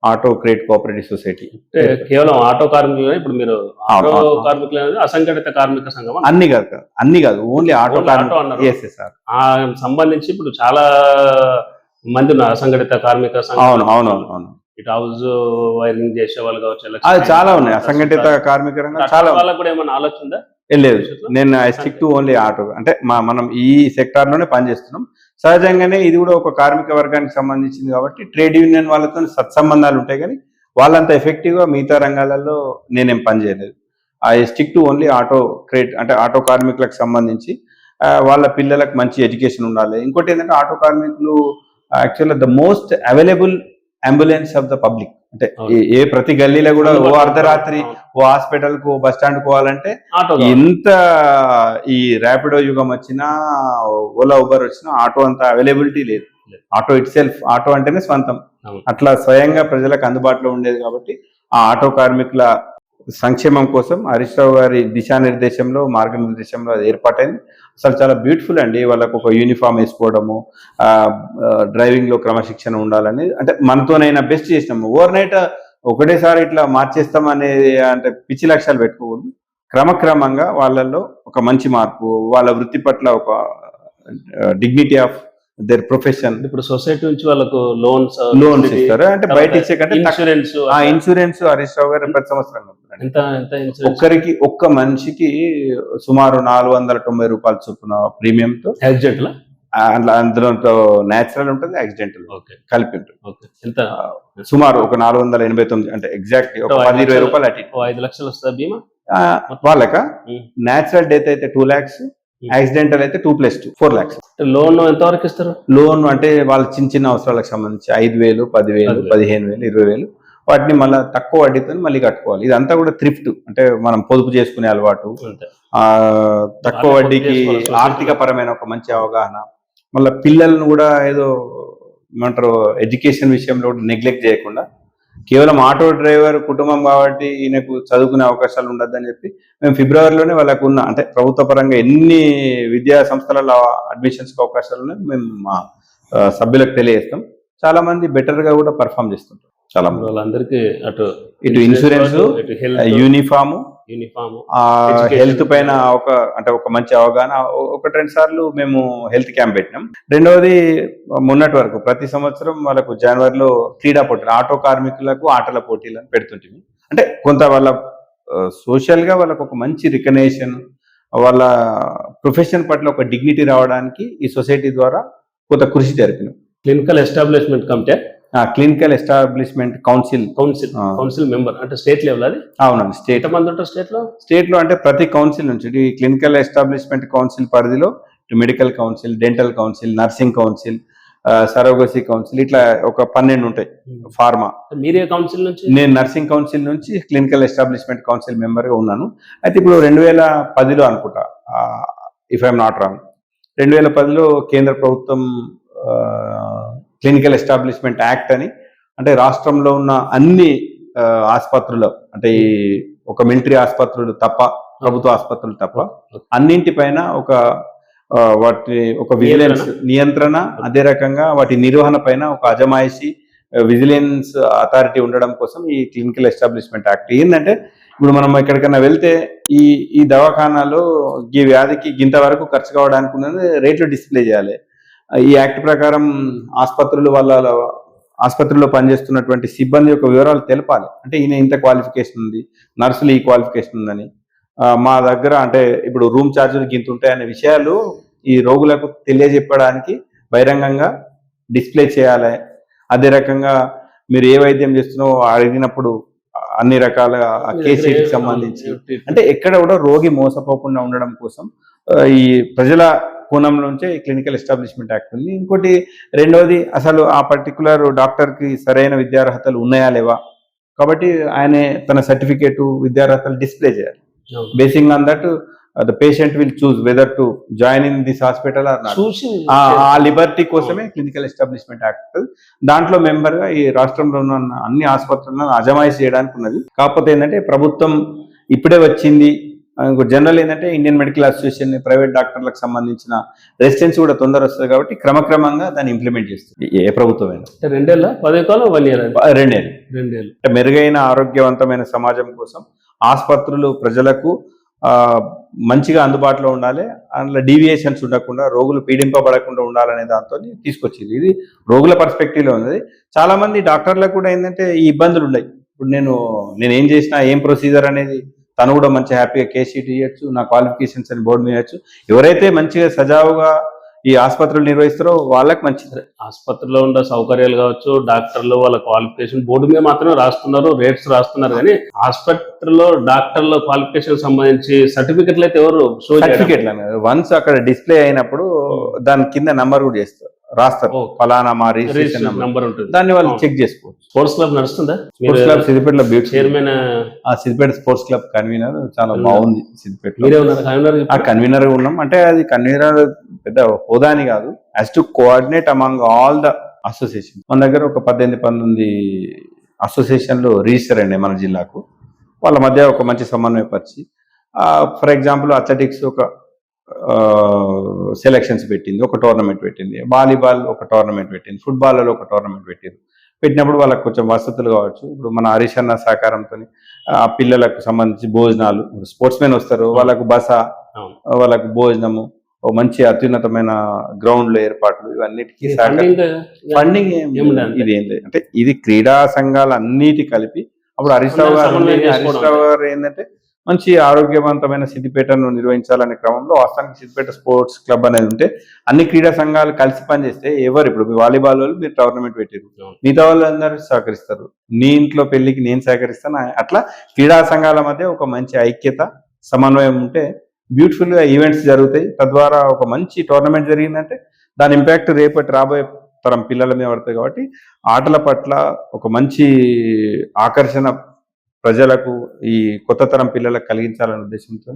ఆటో క్రెడిట్ కోఆపరేటివ్ సొసైటీ. అంటే కేవలం ఆటో కార్మికులు ఇప్పుడు మీరు ఆటో అవును. కార్మికులు అనేది అసంఘటిత కార్మిక సంఘం అన్ని కాదు ఓన్లీ ఆటో Only ఆటో అన్నారు. సార్. ఆ సంబంధించి ఇప్పుడు చాలా మంది ఉన్నారు అసంఘటిత కార్మిక సంఘం. అవును ఇటు హౌస్ వైరింగ్ చేసే వాళ్ళు కావచ్చు, అది electrician చాలా ఉన్నాయి. కావచ్చు, అసంఘటిత కార్మిక రంగం అట్లా చాలా వాళ్ళకు కూడా ఏమైనా ఆలోచన ఉందా? లేదు. నేను I stick to only auto. అంటే మనం ఈ సెక్టార్ లోనే పనిచేస్తున్నాం. సహజంగానే ఇది కూడా ఒక కార్మిక వర్గానికి సంబంధించింది కాబట్టి ట్రేడ్ యూనియన్ వాళ్ళతో సత్సంబంధాలు ఉంటాయి, కానీ వాళ్ళంత ఎఫెక్టివ్ గా మిగతా రంగాలలో నేనేం పని చేయలేదు. I stick to only auto credit. అంటే ఆటో కార్మికులకు సంబంధించి వాళ్ళ పిల్లలకు మంచి ఎడ్యుకేషన్ ఉండాలి. ఇంకోటి ఏంటంటే ఆటో కార్మికులు యాక్చువల్గా the most available ambulance of the public. అంటే ఏ ప్రతి గల్లీలో కూడా ఓ అర్ధరాత్రి ఓ హాస్పిటల్ కు బస్ స్టాండ్ పోవాలంటే ఎంత ఈ ర్యాపిడో యుగం వచ్చినా ఓలా ఉబర్ వచ్చినా ఆటో అంత అవైలబిలిటీ లేదు. ఆటో ఇట్ సెల్ఫ్, ఆటో అంటేనే స్వంతం, అట్లా స్వయంగా ప్రజలకు అందుబాటులో ఉండేది. కాబట్టి ఆ ఆటో కార్మికుల సంక్షేమం కోసం హరీష్ రావు గారి దిశానిర్దేశంలో మార్గనిర్దేశంలో అది ఏర్పాటైంది. అసలు చాలా బ్యూటిఫుల్ అండి. వాళ్ళకు ఒక యూనిఫామ్ వేసుకోవడము, డ్రైవింగ్ లో క్రమశిక్షణ ఉండాలని, అంటే మనతోనైనా బెస్ట్ చేసినాము. ఓవర్ నైట్ ఒకటేసారి ఇట్లా మార్చేస్తాం అనేది అంటే పిచ్చి లక్ష్యాలు పెట్టుకోకూడదు. క్రమక్రమంగా వాళ్ళల్లో ఒక మంచి మార్పు, వాళ్ళ వృత్తి పట్ల ఒక డిగ్నిటీ ఆఫ్ దేర్ ప్రొఫెషన్. ఇప్పుడు సొసైటీ నుంచి వాళ్ళకు లోన్స్ ఇస్తారు. అంటే బయట ఇచ్చే కంటే ఇన్సూరెన్స్ హరీష్ రావు గారు ప్రతి సంవత్సరం ఒక్కరికి ఒక్క మనిషికి సుమారు 490 రూపాయల చొప్పున ప్రీమియంతో యాక్సిడెంట్ అందులో నేచురల్ ఉంటుంది, యాక్సిడెంటల్ కలిపి ఉంటుంది. ఎంత సుమారు ఒక 489, అంటే ఎగ్జాక్ట్ ఒక 10-20 రూపాయలు అటు 5 లక్షలు వస్తుంది బీమా వాళ్ళక. నేచురల్ డెత్ అయితే 2 lakhs, యాక్సిడెంటల్ అయితే 2+2 4 lakhs. లోన్ ఎంత వరకు ఇస్తారు? లోన్ అంటే వాళ్ళ చిన్న అవసరాలకు సంబంధించి 5,000, 10,000, 15,000, 20,000 వాటిని మళ్ళీ తక్కువ వడ్డీతో మళ్ళీ కట్టుకోవాలి. ఇదంతా కూడా థ్రిఫ్ట్, అంటే మనం పొదుపు చేసుకునే అలవాటు, తక్కువ వడ్డీకి ఆర్థిక పరమైన ఒక మంచి అవగాహన, మళ్ళీ పిల్లలను కూడా ఏదో ఏమంటారు ఎడ్యుకేషన్ విషయంలో నెగ్లెక్ట్ చేయకుండా, కేవలం ఆటో డ్రైవర్ కుటుంబం కాబట్టి ఈయనకు చదువుకునే అవకాశాలు ఉండద్దని చెప్పి మేము ఫిబ్రవరిలోనే వాళ్ళకు ఉన్న, అంటే ప్రభుత్వ పరంగా ఎన్ని విద్యా సంస్థలలో అడ్మిషన్స్ అవకాశాలు ఉన్నాయి మేము మా సభ్యులకు తెలియజేస్తాం. చాలా మంది బెటర్ గా కూడా పర్ఫామ్ చేస్తుంటారు. చాలా మంది వాళ్ళందరికీ ఇటు ఇన్సూరెన్స్, యూనిఫామ్, హెల్త్ పైన ఒక మంచి అవగాహన. 1-2 సార్లు మేము హెల్త్ క్యాంప్ పెట్టినాం. రెండవది మొన్నటి వరకు ప్రతి సంవత్సరం వాళ్ళకు జనవరిలో క్రీడా పోటీలు, ఆటో కార్మికులకు ఆటల పోటీలను పెడుతుంటుంది. అంటే కొంత వాళ్ళ సోషల్ గా వాళ్ళకు ఒక మంచి రికగ్నిషన్, వాళ్ళ ప్రొఫెషన్ పట్ల ఒక డిగ్నిటీ రావడానికి ఈ సొసైటీ ద్వారా కొంత కృషి జరిపినాం. Clinical establishment committee, clinical establishment council member అంటే స్టేట్ లెవెల్ అది? అవునండి. స్టేట్ మంది ఉంటారు స్టేట్ లో అంటే ప్రతి కౌన్సిల్ నుంచి ఈ క్లినికల్ ఎస్టాబ్లిష్మెంట్ కౌన్సిల్ పరిధిలో medical council, dental council, nursing council, surrogacy council, ఇట్లా ఒక 12 ఉంటాయి. ఫార్మా. మీరే కౌన్సిల్ నుంచి? నేను నర్సింగ్ కౌన్సిల్ నుంచి క్లినికల్ ఎస్టాబ్లిష్మెంట్ కౌన్సిల్ మెంబర్ గా ఉన్నాను. అయితే ఇప్పుడు 2010లో అనుకుంటా, ఇఫ్ ఐఎమ్ నాట్ రాంగ్, 2010లో కేంద్ర ప్రభుత్వం క్లినికల్ ఎస్టాబ్లిష్మెంట్ యాక్ట్ అని, అంటే రాష్ట్రంలో ఉన్న అన్ని ఆసుపత్రులు, అంటే ఈ ఒక మిలిటరీ ఆసుపత్రులు తప్ప, ప్రభుత్వ ఆసుపత్రులు తప్ప అన్నింటిపైన ఒక విజిలెన్స్ నియంత్రణ, అదే రకంగా వాటి నిర్వహణ పైన ఒక అజమాయిషీ విజిలెన్స్ అథారిటీ ఉండడం కోసం ఈ క్లినికల్ ఎస్టాబ్లిష్మెంట్ యాక్ట్. ఏంటంటే ఇప్పుడు మనం ఎక్కడికైనా వెళ్తే ఈ దవాఖానాలో ఈ వ్యాధికి ఇంత వరకు ఖర్చు కావడానికి ఉన్నది రేట్లు డిస్ప్లే చేయాలి. ఈ యాక్ట్ ప్రకారం ఆసుపత్రిలో పనిచేస్తున్నటువంటి సిబ్బంది యొక్క వివరాలు తెలపాలి. అంటే ఈయన ఇంత క్వాలిఫికేషన్ ఉంది, నర్సులు ఈ క్వాలిఫికేషన్ ఉందని, మా దగ్గర అంటే ఇప్పుడు రూమ్ ఛార్జీలు గింత ఉంటాయనే విషయాలు ఈ రోగులకు తెలియజెప్పడానికి బహిరంగంగా డిస్ప్లే చేయాలి. అదే రకంగా మీరు ఏ వైద్యం చేస్తున్నారో అడిగినప్పుడు అన్ని రకాల కేసీకి సంబంధించి, అంటే ఎక్కడ కూడా రోగి మోసపోకుండా ఉండడం కోసం ఈ ప్రజల కోణం నుంచే ఈ క్లినికల్ ఎస్టాబ్లిష్మెంట్ యాక్ట్ ఉంది. ఇంకోటి రెండవది, అసలు ఆ పర్టికులర్ డాక్టర్ కి సరైన విద్యార్హతలు ఉన్నాయా లేవా, కాబట్టి ఆయన తన సర్టిఫికేట్ విద్యార్హతలు డిస్ప్లే చేయాలి. Basing on that the patient will choose whether to join in this hospital or not. ఆ లిబర్టీ కోసమే క్లినికల్ ఎస్టాబ్లిష్మెంట్ యాక్ట్. దాంట్లో మెంబర్ గా ఈ రాష్ట్రంలో ఉన్న అన్ని ఆసుపత్రులను అజమాయిషీ చేయడానికి ఉన్నది. కాకపోతే ఏంటంటే ప్రభుత్వం ఇప్పుడే వచ్చింది, ఇంకో జనరల్ ఏంటంటే ఇండియన్ మెడికల్ అసోసియేషన్ ప్రైవేట్ డాక్టర్లకు సంబంధించిన రెసిడెన్సీ కూడా తొందర వస్తుంది కాబట్టి క్రమక్రమంగా దాన్ని ఇంప్లిమెంట్ చేస్తుంది ఏ ప్రభుత్వం అయినా. 2 ఏళ్ళ 10 కాలం 1 ఇయర్ 2 ఏళ్ళు. 2 ఏళ్ళు. అంటే మెరుగైన ఆరోగ్యవంతమైన సమాజం కోసం ఆసుపత్రులు ప్రజలకు మంచిగా అందుబాటులో ఉండాలి, అందులో డీవియేషన్స్ ఉండకుండా రోగులు పీడింపబడకుండా ఉండాలనే దాంతో తీసుకొచ్చింది. ఇది రోగుల పర్స్పెక్టివ్లో ఉన్నది. చాలా మంది డాక్టర్లకు కూడా ఏంటంటే ఈ ఇబ్బందులు ఉన్నాయి. ఇప్పుడు నేను ఏం చేసినా ఏం ప్రొసీజర్ అనేది తను కూడా మంచి హ్యాపీగా కేస్ షీట్ ఇవ్వచ్చు, నా క్వాలిఫికేషన్స్ అని బోర్డు మీద ఇవ్వచ్చు. ఎవరైతే మంచిగా సజావుగా ఈ ఆసుపత్రులు నిర్వహిస్తారో వాళ్ళకి మంచిది. ఆసుపత్రిలో ఉండే సౌకర్యాలు కావచ్చు, డాక్టర్లు వాళ్ళ క్వాలిఫికేషన్ బోర్డు మీద మాత్రమే రాస్తున్నారు, రేట్స్ రాస్తున్నారు, కానీ ఆసుపత్రిలో డాక్టర్ల క్వాలిఫికేషన్ సంబంధించి సర్టిఫికెట్లు అయితే ఎవరు సర్టిఫికెట్లు వన్స్ అక్కడ డిస్ప్లే అయినప్పుడు దాని కింద నంబర్ కూడా చేస్తారు, రాస్తారు, ఫలానా మా రిజిస్ట్రేషన్ నంబర్ ఉంటుంది, దాన్ని వాళ్ళు చెక్ చేసుకోవచ్చు. స్పోర్ట్స్ క్లబ్ నడుస్తుందా? స్పోర్ట్స్ క్లబ్ సిద్దిపేటలో chairman, Siddipet sports club convener చాలా బాగుంది సిద్దిపేటలో. మీరే ఉన్నారు కన్వీనర్ ఉన్నాం. అంటే అది కన్వీనర్ పెద్ద హోదా అని కాదు, as to coordinate among all the association. మన దగ్గర ఒక 18-19 అసోసియేషన్లు రిజిస్టర్ అయినాయి మన జిల్లాకు. వాళ్ళ మధ్య ఒక మంచి సమన్వయపరిచి, ఫర్ ఎగ్జాంపుల్ అథ్లెటిక్స్ ఒక సెలక్షన్స్ పెట్టింది, ఒక టోర్నమెంట్ పెట్టింది, వాలీబాల్ ఒక టోర్నమెంట్ పెట్టింది, ఫుట్బాల్లో ఒక టోర్నమెంట్ పెట్టినప్పుడు వాళ్ళకి కొంచెం వసతులు కావచ్చు. ఇప్పుడు మన హరీష్ అన్న సహకారంతో ఆ పిల్లలకు సంబంధించి భోజనాలు, స్పోర్ట్స్ మెన్ వస్తారు, వాళ్ళకు బస, వాళ్ళకు భోజనము, మంచి అత్యున్నతమైన గ్రౌండ్ల ఏర్పాట్లు, ఇవన్నిటికీ ఫండింగ్ ఇది ఏం లేదు. అంటే ఇది క్రీడా సంఘాలు అన్నిటి కలిపి అప్పుడు హరీష్ రావు గారు ఏంటంటే మంచి ఆరోగ్యవంతమైన సిద్దిపేటను నిర్వహించాలనే క్రమంలో వాస్తవానికి సిద్దిపేట స్పోర్ట్స్ క్లబ్ అనేది ఉంటే అన్ని క్రీడా సంఘాలు కలిసి పనిచేస్తే ఎవరు, ఇప్పుడు వాలీబాల్ వాళ్ళు మీరు టోర్నమెంట్ పెట్టారు, మిగతా వాళ్ళందరూ సహకరిస్తారు, నీ ఇంట్లో పెళ్లికి నేను సహకరిస్తాను, అట్లా క్రీడా సంఘాల మధ్య ఒక మంచి ఐక్యత సమన్వయం ఉంటే బ్యూటిఫుల్ గా ఈవెంట్స్ జరుగుతాయి. తద్వారా ఒక మంచి టోర్నమెంట్ జరిగిందంటే దాని ఇంపాక్ట్ రేపటి రాబోయే తరం పిల్లల మీద పడుతుంది. కాబట్టి ఆటల పట్ల ఒక మంచి ఆకర్షణ ప్రజలకు, ఈ కొత్త తరం పిల్లలకు కలిగించాలనే ఉద్దేశంతో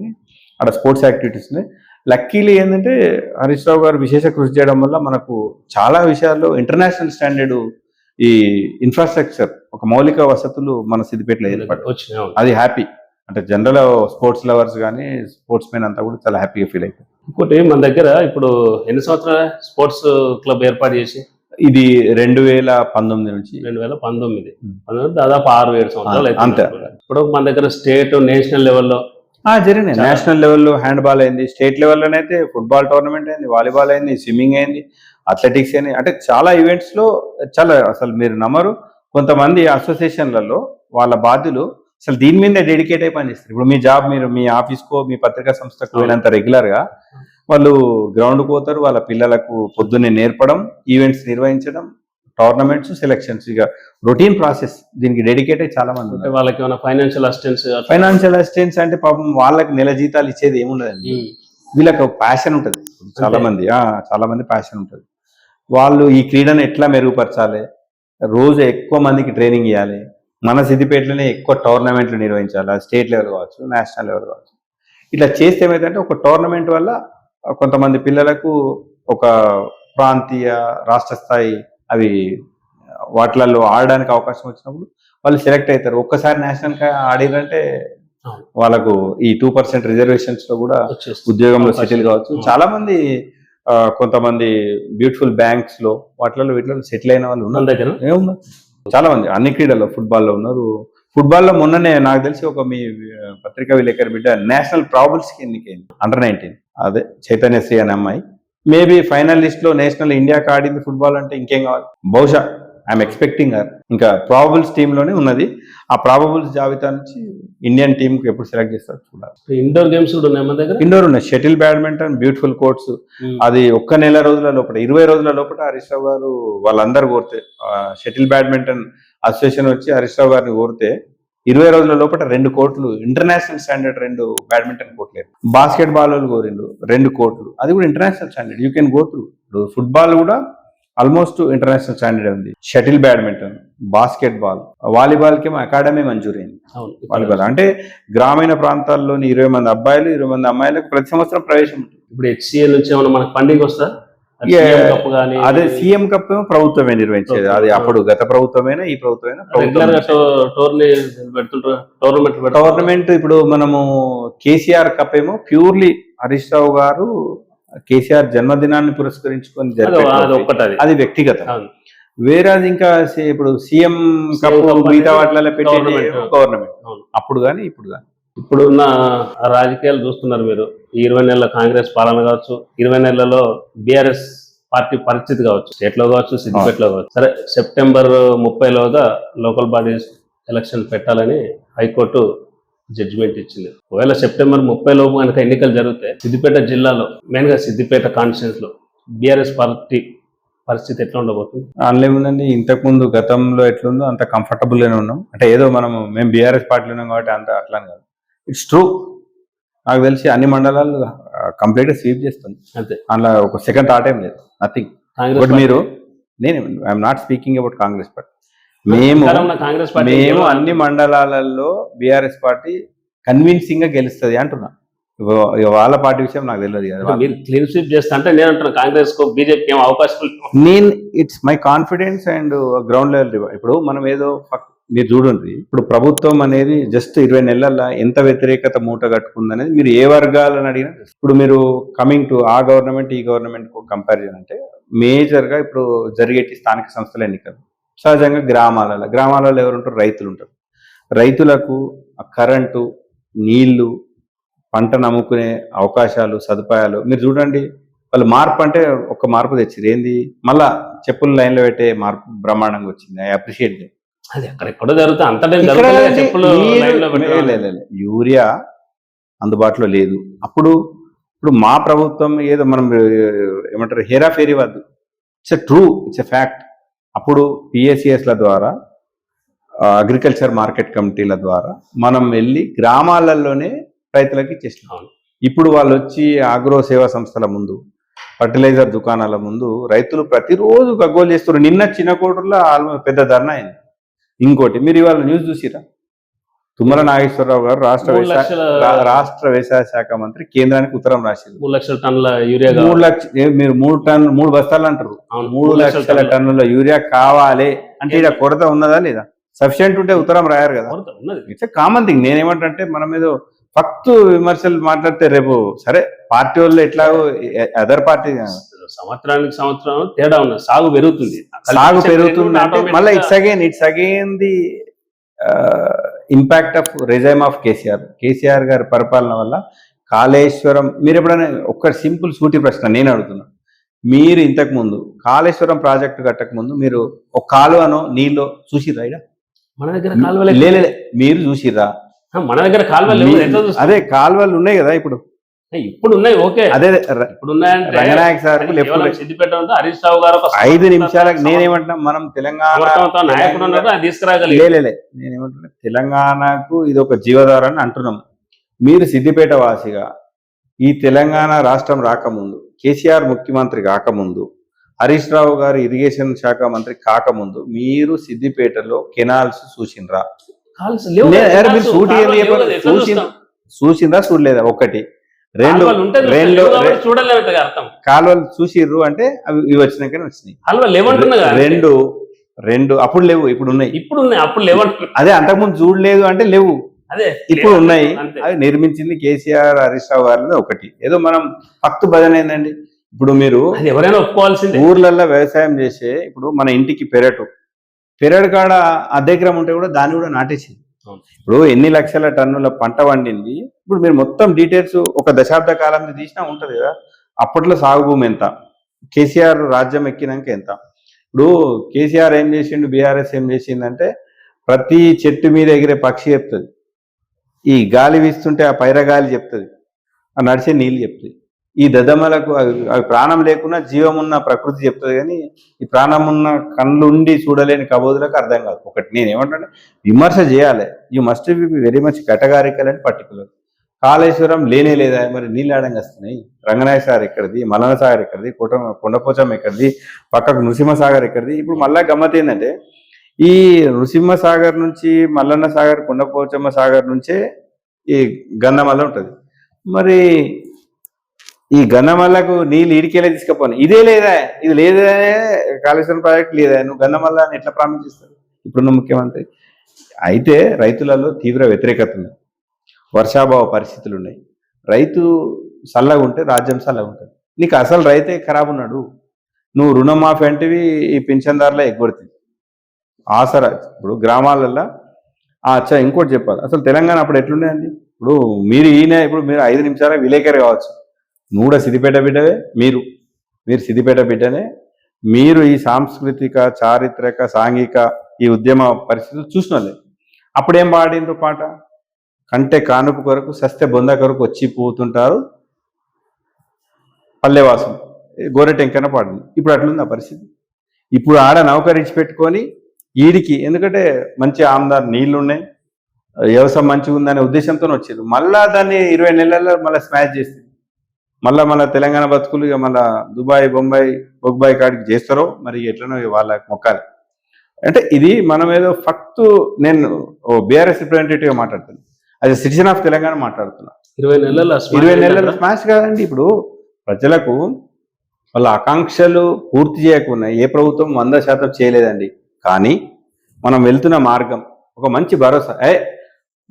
అక్కడ స్పోర్ట్స్ యాక్టివిటీస్ ఉన్నాయి. లక్కీలీ ఏంటంటే హరీష్ రావు గారు విశేష కృషి చేయడం వల్ల మనకు చాలా విషయాల్లో ఇంటర్నేషనల్ స్టాండర్డ్ ఈ ఇన్ఫ్రాస్ట్రక్చర్, ఒక మౌలిక వసతులు మన సిద్దిపేటలో ఏర్పడి అది హ్యాపీ. అంటే జనరల్ స్పోర్ట్స్ లవర్స్ కానీ స్పోర్ట్స్ మెన్ అంతా కూడా చాలా హ్యాపీగా ఫీల్ అవుతారు. ఇంకోటి మన దగ్గర ఇప్పుడు ఎన్ని సంవత్సరాల స్పోర్ట్స్ క్లబ్ ఏర్పాటు చేసి? ఇది 2019 నుంచి 2019 దాదాపు 6-7 సంవత్సరాలు అయితే. ఇప్పుడు మన దగ్గర స్టేట్, నేషనల్ లెవెల్లో జరిగినాయి. నేషనల్ లెవెల్లో హ్యాండ్బాల్ అయింది, స్టేట్ లెవెల్లోనైతే ఫుట్బాల్ టోర్నమెంట్ అయింది, వాలీబాల్ అయింది, స్విమ్మింగ్ అయింది, అథ్లెటిక్స్ అయింది. అంటే చాలా ఈవెంట్స్ లో చాలా, అసలు మీరు నమ్మరు, కొంతమంది అసోసియేషన్లలో వాళ్ళ బాధ్యులు అసలు దీని మీద డెడికేట్ అయి పనిచేస్తారు. ఇప్పుడు మీ జాబ్, మీరు మీ ఆఫీస్కో మీ పత్రికా సంస్థకు పోయినంత రెగ్యులర్ గా వాళ్ళు గ్రౌండ్ పోతారు, వాళ్ళ పిల్లలకు పొద్దున్నే నేర్పడం, ఈవెంట్స్ నిర్వహించడం, టోర్నమెంట్స్, సెలక్షన్స్, ఇక రొటీన్ ప్రాసెస్. దీనికి డెడికేట్ అయ్యి చాలా మంది ఉన్నారు. వాళ్ళకి ఏమైనా ఫైనాన్షియల్ అసిస్టెన్స్ అంటే పాపం వాళ్ళకి నెల జీతాలు ఇచ్చేది ఏముండదండి. వీళ్ళకి ప్యాషన్ ఉంటుంది, చాలా మంది ప్యాషన్ ఉంటుంది. వాళ్ళు ఈ క్రీడను ఎట్లా మెరుగుపరచాలి, రోజు ఎక్కువ మందికి ట్రైనింగ్ ఇవ్వాలి, మన సిద్దిపేటలోనే ఎక్కువ టోర్నమెంట్లు నిర్వహించాలి, స్టేట్ లెవెల్ కావచ్చు, నేషనల్ లెవెల్ కావచ్చు. ఇట్లా చేస్తే ఏమైందంటే ఒక టోర్నమెంట్ వల్ల కొంతమంది పిల్లలకు ఒక ప్రాంతీయ, రాష్ట్ర స్థాయి అవి వాటిలలో ఆడడానికి అవకాశం వచ్చినప్పుడు వాళ్ళు సెలెక్ట్ అవుతారు. ఒక్కసారి నేషనల్ గా ఆడిరంటే వాళ్ళకు ఈ 2% రిజర్వేషన్స్ లో కూడా ఉద్యోగంలో సెటిల్ కావచ్చు. చాలా మంది కొంతమంది బ్యూటిఫుల్ బ్యాంక్స్ లో వీటిలో సెటిల్ అయిన వాళ్ళు ఉన్నారు. ఏమున్నారు చాలా మంది అన్ని క్రీడల్లో, ఫుట్బాల్లో ఉన్నారు. ఫుట్బాల్లో మొన్ననే నాకు తెలిసి ఒక మీ పత్రికా విలేకరి బిడ్డ నేషనల్ ప్రాబుల్స్ కి ఎన్నికైంది, అండర్-19, అదే చైతన్యశ్రీ అనే అమ్మాయి. మేబీ ఫైనల్ లిస్ట్ లో నేషనల్ ఇండియాకి ఆడింది ఫుట్బాల్ అంటే ఇంకేం కావాలి. బహుశా ఐఎమ్ ఎక్స్పెక్టింగ్ ఇంకా ప్రాబబుల్స్ టీమ్ లోనే ఉన్నది. ఆ ప్రాబబుల్స్ జాబితా నుంచి ఇండియన్ టీమ్ కి ఎప్పుడు సెలెక్ట్ చేస్తారు చూడాలి. ఇండోర్ గేమ్స్ కూడా ఉన్నాయి మన దగ్గర. ఇండోర్ ఉన్నాయి, షటిల్ బ్యాడ్మింటన్, బ్యూటిఫుల్ కోర్ట్స్. అది ఒక్క నెల రోజుల లోపల, 20 రోజుల లోపల హరీష్ రావు గారు వాళ్ళందరూ కోరితే, షటిల్ బ్యాడ్మింటన్ అసోసియేషన్ వచ్చి హరీష్ రావు గారిని కోరితే 20 రోజుల లోపల 2 కోర్టులు, ఇంటర్నేషనల్ స్టాండర్డ్ 2 బ్యాడ్మింటన్ కోర్టులు. బాస్కెట్ బాల్ వాళ్ళు కోరిండు 2 కోర్టులు, అది కూడా international standard. You can go through. ఇప్పుడు ఫుట్బాల్ కూడా ఆల్మోస్ట్ ఇంటర్నేషనల్ స్టాండర్డ్ ఉంది. Shuttle badminton, basket ball, volleyball కి అకాడమీ మంజూరైంది. వాలీబాల్ అంటే గ్రామీణ ప్రాంతాల్లోని 20 మంది అబ్బాయిలు, 20 మంది అమ్మాయిలకు ప్రతి సంవత్సరం ప్రవేశం ఉంటుంది. ఇప్పుడు HCL నుంచి ఏమన్నా మనకు ఫండింగ్ వస్తా? సీఎం కప్ కానీ అదే సీఎం కప్ ఏమో ప్రభుత్వమే నిర్వహించేది. అది అప్పుడు గత ప్రభుత్వమైనా ఈ ప్రభుత్వమైనా రెగ్యులర్ గా టోర్నమెంట్ గవర్నమెంట్. ఇప్పుడు మనము కేసీఆర్ కప్ ఏమో ప్యూర్లీ హరీష్ రావు గారు కేసీఆర్ జన్మదినాన్ని పురస్కరించుకొని అది వ్యక్తిగతం. వేరే ఇంకా ఇప్పుడు సీఎం కప్ మిగతా వాటిలలో పెట్టేది గవర్నమెంట్. అప్పుడు కానీ ఇప్పుడు కానీ ఇప్పుడున్న రాజకీయాలు చూస్తున్నారు మీరు. ఈ 20 నెలల కాంగ్రెస్ పాలన కావచ్చు, 20 నెలలలో బీఆర్ఎస్ పార్టీ పరిస్థితి కావచ్చు, స్టేట్ లో కావచ్చు, సిద్దిపేటలో కావచ్చు. సరే, సెప్టెంబర్ 30లోగా లోకల్ బాడీస్ ఎలక్షన్ పెట్టాలని హైకోర్టు జడ్జిమెంట్ ఇచ్చింది. ఒకవేళ సెప్టెంబర్ 30 లోపు కనుక ఎన్నికలు జరిగితే సిద్దిపేట జిల్లాలో మెయిన్ గా సిద్దిపేట కాన్స్టిట్యూన్స్ లో బీఆర్ఎస్ పార్టీ పరిస్థితి ఎట్లా ఉండబోతుంది? అందులోందండి, ఇంతకు ముందు గతంలో ఎట్లుందో అంత కంఫర్టబుల్ గానే ఉన్నాం. అంటే ఏదో మేము బీఆర్ఎస్ పార్టీలో ఉన్నాం కాబట్టి అంత అట్లా కాదు. It's true. నాకు తెలిసి అన్ని మండలాలు కంప్లీట్ గా స్వీప్ చేస్తుంది అంతే. అందులో ఒక సెకండ్ థాట్ ఏం లేదు, నథింగ్. బట్ మీరు I'm not speaking about Congress party. మేము అన్ని మండలాలలో బీఆర్ఎస్ పార్టీ కన్విన్సింగ్ గా గెలుస్తుంది అంటున్నా. వాళ్ళ పార్టీ విషయం నాకు తెలియదు కదా. మీరు క్లీన్ స్వీప్ చేస్తా అంటే నేను అంటున్నా కాంగ్రెస్ కు బీజేపీ ఏం అవకాశం it's my confidence and ground level. ఇప్పుడు మనం ఏదో మీరు చూడండి, ఇప్పుడు ప్రభుత్వం అనేది జస్ట్ 20 నెలల ఎంత వ్యతిరేకత మూట కట్టుకుందనేది మీరు ఏ వర్గాలను అడిగినా. ఇప్పుడు మీరు కమింగ్ టు ఆ గవర్నమెంట్ ఈ గవర్నమెంట్ కు కంపారిజన్ అంటే మేజర్ గా ఇప్పుడు జరిగేటి స్థానిక సంస్థల ఎన్నికలు సహజంగా గ్రామాలలో ఎవరు ఉంటారు? రైతులు ఉంటారు. రైతులకు కరెంటు, నీళ్లు, పంటను అమ్ముకునే అవకాశాలు, సదుపాయాలు మీరు చూడండి. వాళ్ళు మార్పు అంటే ఒక మార్పు తెచ్చారు. ఏంది? మళ్ళా చెప్పులు లైన్లో పెట్టే మార్పు బ్రహ్మాండంగా వచ్చింది. I appreciate the. యూరియా అందుబాటులో లేదు. ఇప్పుడు మా ప్రభుత్వం ఏదో మనం ఏమంటారు హేరాఫేరీ వద్దు. It's a true, it's a fact. అప్పుడు పిఎస్సిఎస్ల ద్వారా, అగ్రికల్చర్ మార్కెట్ కమిటీల ద్వారా మనం వెళ్ళి గ్రామాలలోనే రైతులకి ఇచ్చేసినాం. ఇప్పుడు వాళ్ళు వచ్చి ఆగ్రో సేవా సంస్థల ముందు, ఫర్టిలైజర్ దుకాణాల ముందు రైతులు ప్రతిరోజు గగ్గోలు చేస్తున్నారు. నిన్న చిన్నకోటూరులో పెద్ద ధర్నా అయింది. ఇంకోటి, మీరు ఇవాళ న్యూస్ చూసిరా? తుమ్మల నాగేశ్వరరావు గారు రాష్ట్ర వ్యవసాయ శాఖ మంత్రి కేంద్రానికి ఉత్తరం రాశారు. 3 లక్షల టన్నుల యూరియా, మీరు 3 బస్తాలు అంటారు. 3 లక్షల టన్నుల యూరియా కావాలి అంటే ఇక్కడ కొరత ఉన్నదా లేదా? సఫిషియెంట్ ఉంటే ఉత్తరం రాయారు కదా. It's common thing. నేనేమంటే మనం ఏదో ఫక్త్ విమర్శలు మాట్లాడితే రేపు సరే పార్టీ వాళ్ళు ఎట్లాగో అదర్ పార్టీ సంవత్సరానికి సంవత్సరం తేడా ఉన్నది. సాగు పెరుగుతుంది అంటే మళ్ళీ it's again the impact of regime of KCR గారి పరిపాలన వల్ల కాళేశ్వరం. మీరు ఎప్పుడైనా ఒక్క సింపుల్ సూటి ప్రశ్న నేను అడుగుతున్నా. మీరు ఇంతకు ముందు కాళేశ్వరం ప్రాజెక్టు కట్టక ముందు మీరు ఒక కాలువను నీళ్ళు చూసిర్రా? ఇక మన దగ్గర కాలువలే మీరు చూసిర్రా? మన దగ్గర కాలువలు అదే కాలువలు ఉన్నాయి కదా ఇప్పుడు ఉన్నాయి. ఓకే, అదే ఇప్పుడు ఉన్నాయంటే రంగనాయక్ సార్ సిద్దిపేట ఉంటే హరీష్ రావు గారు 5 నిమిషాలకు నేనేమంటున్నా, మనం తెలంగాణ నేనేమంటున్నా తెలంగాణకు ఇది ఒక జీవధార అని అంటున్నాం. మీరు సిద్దిపేట వాసిగా ఈ తెలంగాణ రాష్ట్రం రాకముందు, కేసీఆర్ ముఖ్యమంత్రి కాకముందు, హరీష్ రావు గారు ఇరిగేషన్ శాఖ మంత్రి కాకముందు మీరు సిద్దిపేటలో కెనాల్స్ చూసిండ్రా? చూసిందా చూడలేదా? ఒకటి. రెండు కాలువలు చూసిర్రు అంటే అవి ఇవి వచ్చినాకనే వచ్చినాయి. రెండు అప్పుడు లేవు, ఇప్పుడు ఉన్నాయి. అప్పుడు లేవు. అదే అంతకుముందు చూడలేదు అంటే లేవు, ఇప్పుడు ఉన్నాయి. అవి నిర్మించింది కేసీఆర్, హరీష్ రావు గారి. ఒకటి ఏదో మనం భక్తు భజన ఏందండి. ఇప్పుడు మీరు ఎవరైనా ఒప్పుకోవాల్సింది. ఊర్లలో వ్యవసాయం చేసే ఇప్పుడు మన ఇంటికి పెరడు కాడ అద్దెగ్రం ఉంటే కూడా దాన్ని కూడా నాటేసింది. ఇప్పుడు ఎన్ని లక్షల టన్నుల పంట వండింది. ఇప్పుడు మీరు మొత్తం డీటెయిల్స్ ఒక దశాబ్ద కాలం తీసినా ఉంటది కదా. అప్పట్లో సాగు భూమి ఎంత, కేసీఆర్ రాజ్యం ఎక్కినాక ఎంత. ఇప్పుడు కేసీఆర్ ఏం చేసిండు, బీఆర్ఎస్ ఏం చేసిందంటే ప్రతి చెట్టు మీద ఎగిరే పక్షి చెప్తుంది, ఈ గాలి వీస్తుంటే ఆ పైరగాలి చెప్తుంది, ఆ నడిచే నీళ్ళు చెప్తుంది. ఈ దద్దమ్మలకు అవి ప్రాణం లేకున్నా జీవం ఉన్న ప్రకృతి చెప్తుంది. కానీ ఈ ప్రాణం ఉన్న కళ్ళుండి చూడలేని కబోదులకు అర్థం కాదు. ఒకటి నేనేమంటే విమర్శ చేయాలి. You must be very much categorical and particular. Kaleshwaram లేనే లేదా? మరి నీళ్ళు ఆడంగా వస్తున్నాయి. రంగనాయ సాగర్ ఎక్కడిది, మల్లన్న సాగర్ ఎక్కడిది, కొండపోచమ్మ ఎక్కడిది, పక్కకు నృసింహసాగర్ ఎక్కడిది. ఇప్పుడు మళ్ళా గమ్మత్ ఏంటంటే ఈ నృసింహసాగర్ నుంచి మల్లన్న సాగర్, కొండపోచమ్మ సాగర్ నుంచే ఈ గంధమల్ల ఉంటుంది. మరి ఈ గన్నమల్లకు నీళ్ళు ఈడికెళ్ళే తీసుకుపోను, ఇదే లేదా, ఇది లేదా, కాళేశ్వరం ప్రాజెక్ట్ లేదా, నువ్వు గన్నమల్ల అని ఎట్లా ప్రామిస్ చేస్తారు ఇప్పుడున్న ముఖ్యమంత్రి? అయితే రైతులలో తీవ్ర వ్యతిరేకత ఉంది, వర్షాభావ పరిస్థితులు ఉన్నాయి. రైతు చల్లగా ఉంటే రాజ్యం చల్లగా ఉంటుంది. నీకు అసలు రైతే ఖరాబ్ ఉన్నాడు, నువ్వు రుణమాఫీ అంటేవి ఈ పింఛన్దారులే ఎగ్గొడుతుంది ఆసరా. ఇప్పుడు గ్రామాలల్లో అచ్చా ఇంకోటి చెప్పాలి, అసలు తెలంగాణ అప్పుడు ఎట్లుండేయండి? ఇప్పుడు మీరు ఇప్పుడు మీరు 5 నిమిషాల విలేకరు కావచ్చు, నువ్వు కూడా సిద్దిపేట బిడ్డవే, మీరు సిద్దిపేట బిడ్డనే, మీరు ఈ సాంస్కృతిక చారిత్రక సాంఘిక ఈ ఉద్యమ పరిస్థితులు చూసిన వాళ్ళే. అప్పుడేం పాడిండ్రు పాట? కంటే కానుపు కొరకు సస్తే బొంద కొరకు వచ్చి పోతుంటారు పల్లెవాసం, గోరెటెంకన పాడింది. ఇప్పుడు అట్లుంది ఆ పరిస్థితి. ఇప్పుడు ఆడ నౌకరించి పెట్టుకొని ఈడికి, ఎందుకంటే మంచి ఆమ్దార్ నీళ్లు ఉన్నాయి, వ్యవసాయం మంచిగా ఉందనే ఉద్దేశంతో వచ్చారు. మళ్ళా దాన్ని 20 నెలల్లో మళ్ళీ స్మాష్ చేస్తుంది. మళ్ళా తెలంగాణ బతుకులు ఇక మళ్ళా దుబాయ్ బొంబాయి కాడికి చేస్తారో మరి ఎట్లనో వాళ్ళకి మొక్కాలి. అంటే ఇది మనం ఏదో ఫక్తు, నేను బీఆర్ఎస్ రిప్రజెంటేటివ్గా మాట్లాడుతున్నాను, అది సిటిజన్ ఆఫ్ తెలంగాణ మాట్లాడుతున్నా. 20 నెలల స్మాష్ కాదండి. ఇప్పుడు ప్రజలకు వాళ్ళ ఆకాంక్షలు పూర్తి చేయకుండా ఏ ప్రభుత్వం 100% చేయలేదండి. కానీ మనం వెళ్తున్న మార్గం ఒక మంచి భరోసా,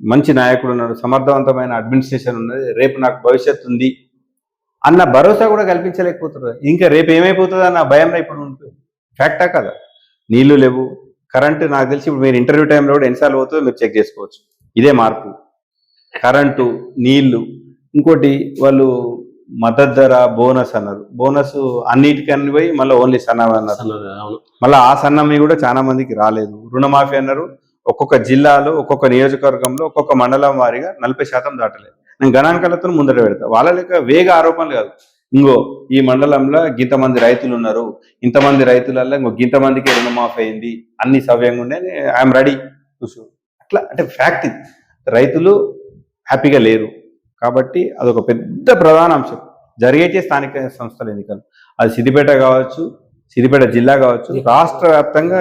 మంచి నాయకుడు ఉన్నాడు, సమర్థవంతమైన అడ్మినిస్ట్రేషన్ ఉన్నది, రేపు నాకు భవిష్యత్తు ఉంది అన్న భరోసా కూడా కల్పించలేకపోతున్నారు. ఇంకా రేపు ఏమైపోతుంది అన్న భయం ఇప్పుడు ఉంటుంది. ఫ్యాక్టా కదా? నీళ్లు లేవు, కరెంటు నాకు తెలిసి ఇప్పుడు మీరు ఇంటర్వ్యూ టైంలో కూడా ఎన్నిసార్లు పోతుందో మీరు చెక్ చేసుకోవచ్చు. ఇదే మార్పు, కరెంటు, నీళ్లు. ఇంకోటి వాళ్ళు మద్దతు ధర, బోనస్ అన్నారు. బోనస్ అన్నిటికన్నీ పోయి మళ్ళీ ఓన్లీ సన్నం అన్నారు. మళ్ళీ ఆ సన్నమి కూడా చాలా మందికి రాలేదు. రుణమాఫీ అన్నారు, ఒక్కొక్క జిల్లాలో ఒక్కొక్క నియోజకవర్గంలో ఒక్కొక్క మండలం వారీగా 40% దాటలేదు. నేను గణాంకాలతో ముందర పెడతా, వాళ్ళ లెక్క వేగ ఆరోపణలు కాదు. ఇంకో ఈ మండలంలో ఇంతమంది రైతులు ఉన్నారు, ఇంతమంది రైతులలో ఇంతమందికి రుణమాఫీ అయింది, అన్ని సవ్యంగా ఉండే, ఐఎమ్ రెడీ చూసు. అట్లా అంటే ఫ్యాక్ట్ ఇది. రైతులు హ్యాపీగా లేరు కాబట్టి అదొక పెద్ద ప్రధాన అంశం. జరిగేటే స్థానిక సంస్థల ఎన్నికలు, అది సిద్దిపేట కావచ్చు, సిద్దిపేట జిల్లా కావచ్చు, రాష్ట్ర వ్యాప్తంగా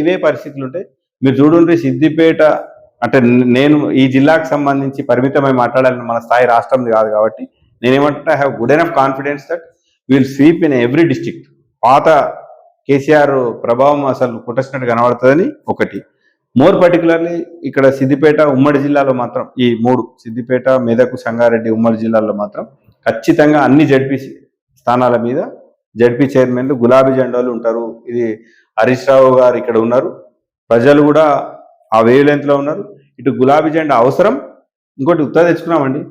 ఇవే పరిస్థితులు ఉంటాయి. మీరు చూడండి, సిద్దిపేట అంటే నేను ఈ జిల్లాకు సంబంధించి పరిమితమై మాట్లాడాలని మన స్థాయి రాష్ట్రం కాదు కాబట్టి నేనేమంటే I have good enough confidence that will sweep in every district. పాత కేసీఆర్ ప్రభావం అసలు పుట్టసినట్టు కనబడుతుందని ఒకటి. మోర్ పర్టికులర్లీ ఇక్కడ సిద్దిపేట ఉమ్మడి జిల్లాలో మాత్రం ఈ 3 సిద్దిపేట, మెదక్, సంగారెడ్డి ఉమ్మడి జిల్లాల్లో మాత్రం ఖచ్చితంగా అన్ని జడ్పీ స్థానాల మీద జడ్పీ చైర్మన్లు గులాబీ జెండాలు ఉంటారు. ఇది హరీష్ రావు గారు ఇక్కడ ఉన్నారు, ప్రజలు కూడా ఆ వేవ్ లెంత్లో ఉన్నారు. ఇటు గులాబీ జెండా అవసరం, ఇంకోటి ఉత్తర తెచ్చుకున్నామండి,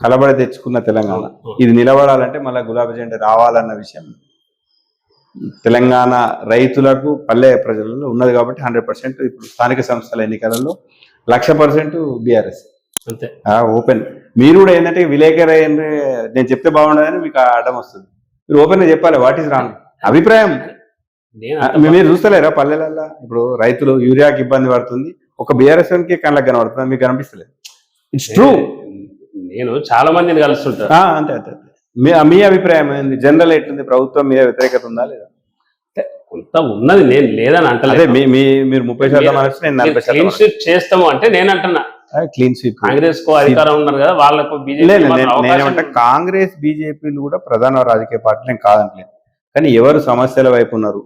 కలబడి తెచ్చుకున్న తెలంగాణ. ఇది నిలబడాలంటే మళ్ళీ గులాబీ జెండా రావాలన్న విషయం తెలంగాణ రైతులకు, పల్లె ప్రజలలో ఉన్నది కాబట్టి 100%. ఇప్పుడు స్థానిక సంస్థల ఎన్నికలలో 100% బీఆర్ఎస్ అంతే ఓపెన్. మీరు కూడా ఏంటంటే విలేకరు నేను చెప్తే బాగుండదని మీకు అడ్డం వస్తుంది. మీరు ఓపెన్ గా చెప్పాలి వాట్ ఈస్ రాంగ్ అభిప్రాయం. మీరు చూస్తలేరా పల్లెలలో ఇప్పుడు రైతులు యూరియాకి ఇబ్బంది పడుతుంది, ఒక బీఆర్ఎస్ కి కళ్ళకి కనబడుతుంది, మీకు కనిపిస్తలేదు. It's true. నేను చాలా మందిని కలుస్తుంటా. అంతే అంతే. మీ అభిప్రాయం ఏంది? జనరల్ ఎట్లుంది? ప్రభుత్వం మీద వ్యతిరేకత ఉందా లేదా? కొంత ఉన్నది, నేను లేదని అంటలేదు. మీరు 30% నేను 40% క్లీన్ స్వీప్ చేస్తాము అంటే నేను అంటున్నా. క్లీన్ స్వీప్ కాంగ్రెస్ కు అధికారం ఉన్నారు కదా, వాళ్ళకు నేనేమంటే కాంగ్రెస్ బీజేపీలు కూడా ప్రధాన రాజకీయ పార్టీలు కాదంటలేదు. కానీ ఎవరు సమస్యల వైపు ఉన్నారు,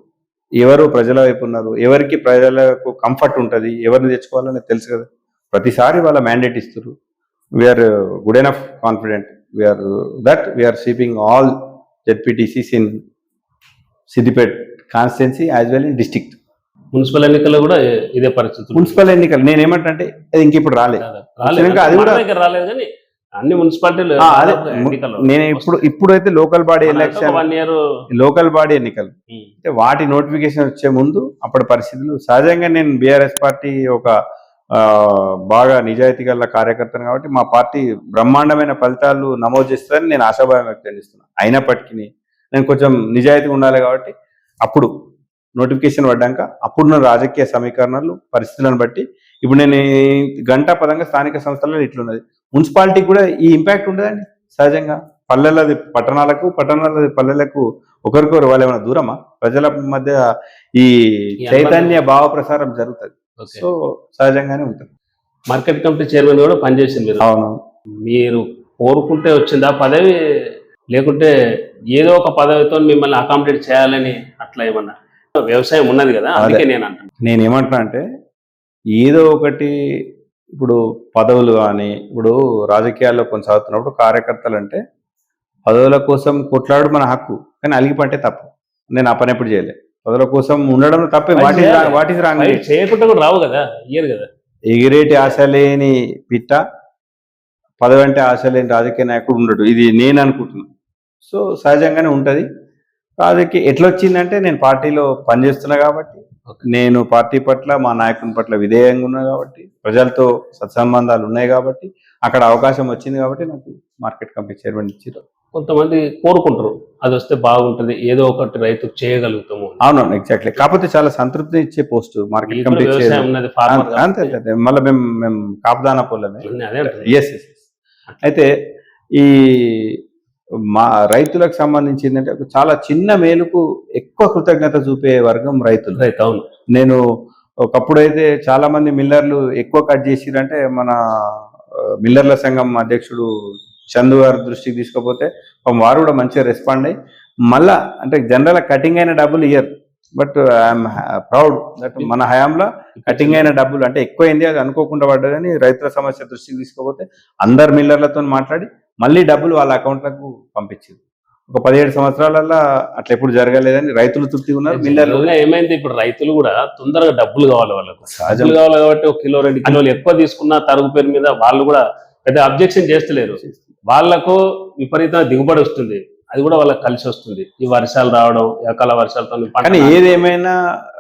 ఎవరు ప్రజల వైపు ఉన్నారు, ఎవరికి ప్రజలకు కంఫర్ట్ ఉంటుంది, ఎవరిని తెచ్చుకోవాలని తెలుసు కదా. ప్రతిసారి వాళ్ళ మ్యాండేట్ ఇస్తారు. We are good enough confident we are sweeping all ZPTCs in Siddipet constituency as well in district. Municipal ఎన్నికల్లో కూడా ఇదే పరిస్థితి. మున్సిపల్ ఎన్నికలు నేనేమంటే అది ఇంక ఇప్పుడు రాలేదు, అది కూడా రాలేదు. కానీ అన్ని మున్సిపాలిటీలు నేను ఇప్పుడైతే local body election, local body ఎన్నికలు అంటే వాటి నోటిఫికేషన్ వచ్చే ముందు అప్పటి పరిస్థితులు సహజంగా నేను బీఆర్ఎస్ పార్టీ ఒక బాగా నిజాయితీ గల కార్యకర్తను కాబట్టి మా పార్టీ బ్రహ్మాండమైన ఫలితాలు నమోదు చేస్తుందని నేను ఆశాభావం వ్యక్తం చేస్తున్నాను. అయినప్పటికీ నేను కొంచెం నిజాయితీగా ఉండాలి కాబట్టి అప్పుడు నోటిఫికేషన్ పడ్డాక అప్పుడున్న రాజకీయ సమీకరణలు పరిస్థితులను బట్టి ఇప్పుడు నేను గంటా పదంగా స్థానిక సంస్థలలో ఇట్లున్నది. మున్సిపాలిటీకి కూడా ఈ ఇంపాక్ట్ ఉండదండి. సహజంగా పల్లెలది పట్టణాలకు, పట్టణాలది పల్లెలకు ఒకరికొకరు వాళ్ళు ఏమైనా దూరమా? ప్రజల మధ్య ఈ చైతన్య భావ ప్రసారం జరుగుతుంది. సో సహజంగానే ఉంటుంది. మార్కెట్ కమిటీ చైర్మన్ కూడా పనిచేసింది. అవును. మీరు కోరుకుంటే వచ్చిందా పదవి? లేకుంటే ఏదో ఒక పదవితో మిమ్మల్ని అకామిడేట్ చేయాలని అట్లా ఏమన్నా వ్యవసాయం ఉన్నది కదా, అందుకే నేను అంటాను. నేనేమంటున్నా అంటే ఏదో ఒకటి ఇప్పుడు పదవులు కానీ ఇప్పుడు రాజకీయాల్లో కొనసాగుతున్నప్పుడు కార్యకర్తలు అంటే పదవుల కోసం కొట్లాడు మన హక్కు, కానీ అలిగిపంటే తప్పు. నేను ఆ పని ఎప్పుడు చేయలే. పదవుల కోసం ఉండడం తప్పే. What is wrong? ఫైట్ చేయకుండా కూడా రావు కదా, ఇయ్యరు కదా. ఎగిరేటి ఆశ లేని పిట్ట, పదవి అంటే ఆశ లేని రాజకీయ నాయకుడు ఉండడు, ఇది నేను అనుకుంటున్నాను. సో సహజంగానే ఉంటుంది. రాజకీయ ఎట్లా వచ్చిందంటే నేను పార్టీలో పనిచేస్తున్నా కాబట్టి, నేను పార్టీ పట్ల మా నాయకుని పట్ల విధేయంగా ఉన్నా కాబట్టి, ప్రజలతో సత్సంబంధాలు ఉన్నాయి కాబట్టి, అక్కడ అవకాశం వచ్చింది కాబట్టి నాకు మార్కెట్ కమిటీ చైర్మన్ ఇచ్చారు. కొంతమంది కోరుకుంటారు అది వస్తే బాగుంటది, ఏదో ఒకటి రైతుకు చేయగలుగుతాము. అవునవును, ఎగ్జాక్ట్లీ. కాకపోతే చాలా సంతృప్తి ఇచ్చే పోస్ట్ మార్కెట్ కమిటీ వ్యవసాయం ఉన్నది, farmer అంతే. మళ్ళీ మేము కాపుదానా పొలమే. అదే అంటారు. ఎస్. అయితే ఈ మా రైతులకు సంబంధించి ఏంటంటే చాలా చిన్న మేలుకు ఎక్కువ కృతజ్ఞత చూపే వర్గం రైతులు. అవును. నేను ఒకప్పుడు అయితే చాలా మంది మిల్లర్లు ఎక్కువ కట్ చేసిరంటే మన మిల్లర్ల సంఘం అధ్యక్షుడు చందు గారి దృష్టికి తీసుకపోతే వారు కూడా మంచిగా రెస్పాండ్ అయ్యి మళ్ళా అంటే జనరల్ కటింగ్ అయిన డబ్బులు ఇయ్యరు, బట్ ఐఎమ్ ప్రౌడ్ దట్ మన హయాంలో కటింగ్ అయిన డబ్బులు అంటే ఎక్కువైంది, అది అనుకోకుండా పడ్డదని రైతుల సమస్య దృష్టికి తీసుకోపోతే అందరు మిల్లర్లతో మాట్లాడి మళ్ళీ డబ్బులు వాళ్ళ అకౌంట్లకు పంపించింది. ఒక 17 సంవత్సరాలలో అట్లా ఎప్పుడు జరగలేదని రైతులు తృప్తి ఉన్నారు. మిల్లర్లు ఏమైంది, ఇప్పుడు రైతులు కూడా తొందరగా డబ్బులు కావాలి, వాళ్ళకు డబ్బులు కావాలి కాబట్టి 1 కిలో 2 కిలోలు ఎక్కువ తీసుకున్న తరుగు పేరు మీద వాళ్ళు కూడా పెద్ద అబ్జెక్షన్ చేస్తలేరు. వాళ్లకు విపరీతమైన దిగుబడి వస్తుంది, అది కూడా వాళ్ళకి కలిసి వస్తుంది. ఈ వర్షాలు రావడం, అకాల వర్షాలతో. కానీ ఏదేమైనా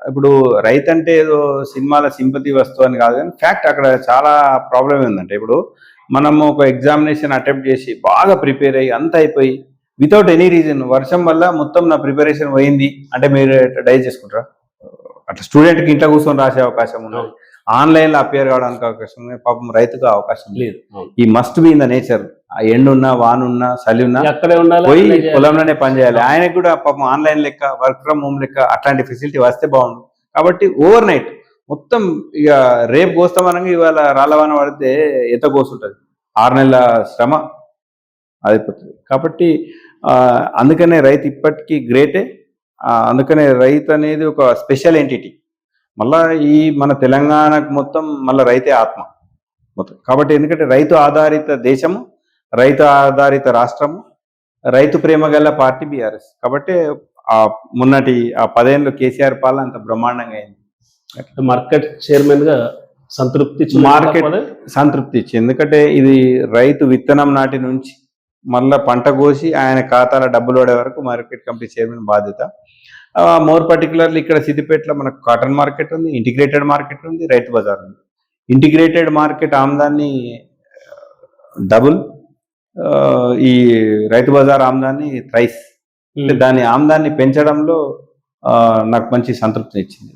ఇప్పుడు రైతు అంటే ఏదో సినిమాల సింపతి వస్తువు అని కాదు, కానీ ఫ్యాక్ట్ అక్కడ చాలా ప్రాబ్లం ఏంటంటే ఇప్పుడు మనము ఒక ఎగ్జామినేషన్ అటెంప్ట్ చేసి బాగా ప్రిపేర్ అయ్యి అంత అయిపోయి వితౌట్ ఎనీ రీజన్ వర్షం వల్ల మొత్తం నా ప్రిపరేషన్ పోయింది అంటే మీరు డై చేసుకుంటారా? అట్లా స్టూడెంట్కి ఇంట్లో కూర్చొని రాసే అవకాశం ఉన్నది, ఆన్లైన్లో అపేర్ కావడానికి అవకాశం ఉంది. పాపం రైతుకు అవకాశం లేదు. ఈ must be in the nature. ఆ ఎండున్నా వానున్నా చలి ఉన్నా అక్కడే ఉండాలి, పోయి పొలంలోనే పని చేయాలి. ఆయనకు కూడా పాపం ఆన్లైన్ లెక్క వర్క్ ఫ్రమ్ హోమ్ లెక్క అట్లాంటి ఫెసిలిటీ వస్తే బాగుండు. కాబట్టి ఓవర్ నైట్ మొత్తం ఇక రేపు కోస్తామనగా ఇవాళ రాళ్ళవాన పడితే ఎంత కోసుంటుంది, 6 నెలల శ్రమ అయిపోతుంది. కాబట్టి అందుకనే రైతు ఇప్పటికీ గ్రేటే. అందుకనే రైతు అనేది ఒక స్పెషల్ ఎంటిటీ. మళ్ళా ఈ మన తెలంగాణకు మొత్తం మళ్ళీ రైతే ఆత్మ మొత్తం. కాబట్టి ఎందుకంటే రైతు ఆధారిత దేశము, రైతు ఆధారిత రాష్ట్రము, రైతు ప్రేమ గల పార్టీ బీఆర్ఎస్. కాబట్టి మొన్నటి 10 ఏళ్ళు కేసీఆర్ పాలన అంత బ్రహ్మాండంగా అయింది. మార్కెట్ చైర్మన్ గా సంతృప్తి ఇచ్చి, ఎందుకంటే ఇది రైతు విత్తనం నాటి నుంచి మళ్ళా పంట కోసి ఆయన ఖాతాలో డబ్బులు పడే వరకు మార్కెట్ కమిటీ చైర్మన్ బాధ్యత. మోర్ పర్టికులర్లీ ఇక్కడ సిద్దిపేటలో మనకు కాటన్ మార్కెట్ ఉంది, ఇంటిగ్రేటెడ్ మార్కెట్ ఉంది, రైతు బజార్ ఉంది. ఇంటిగ్రేటెడ్ మార్కెట్ ఆమ్దాన్ని డబుల్, ఈ రైతు బజార్ ఆమ్దాన్ని థ్రైస్. దాని ఆమ్దాన్ని పెంచడంలో నాకు మంచి సంతృప్తి ఇచ్చింది.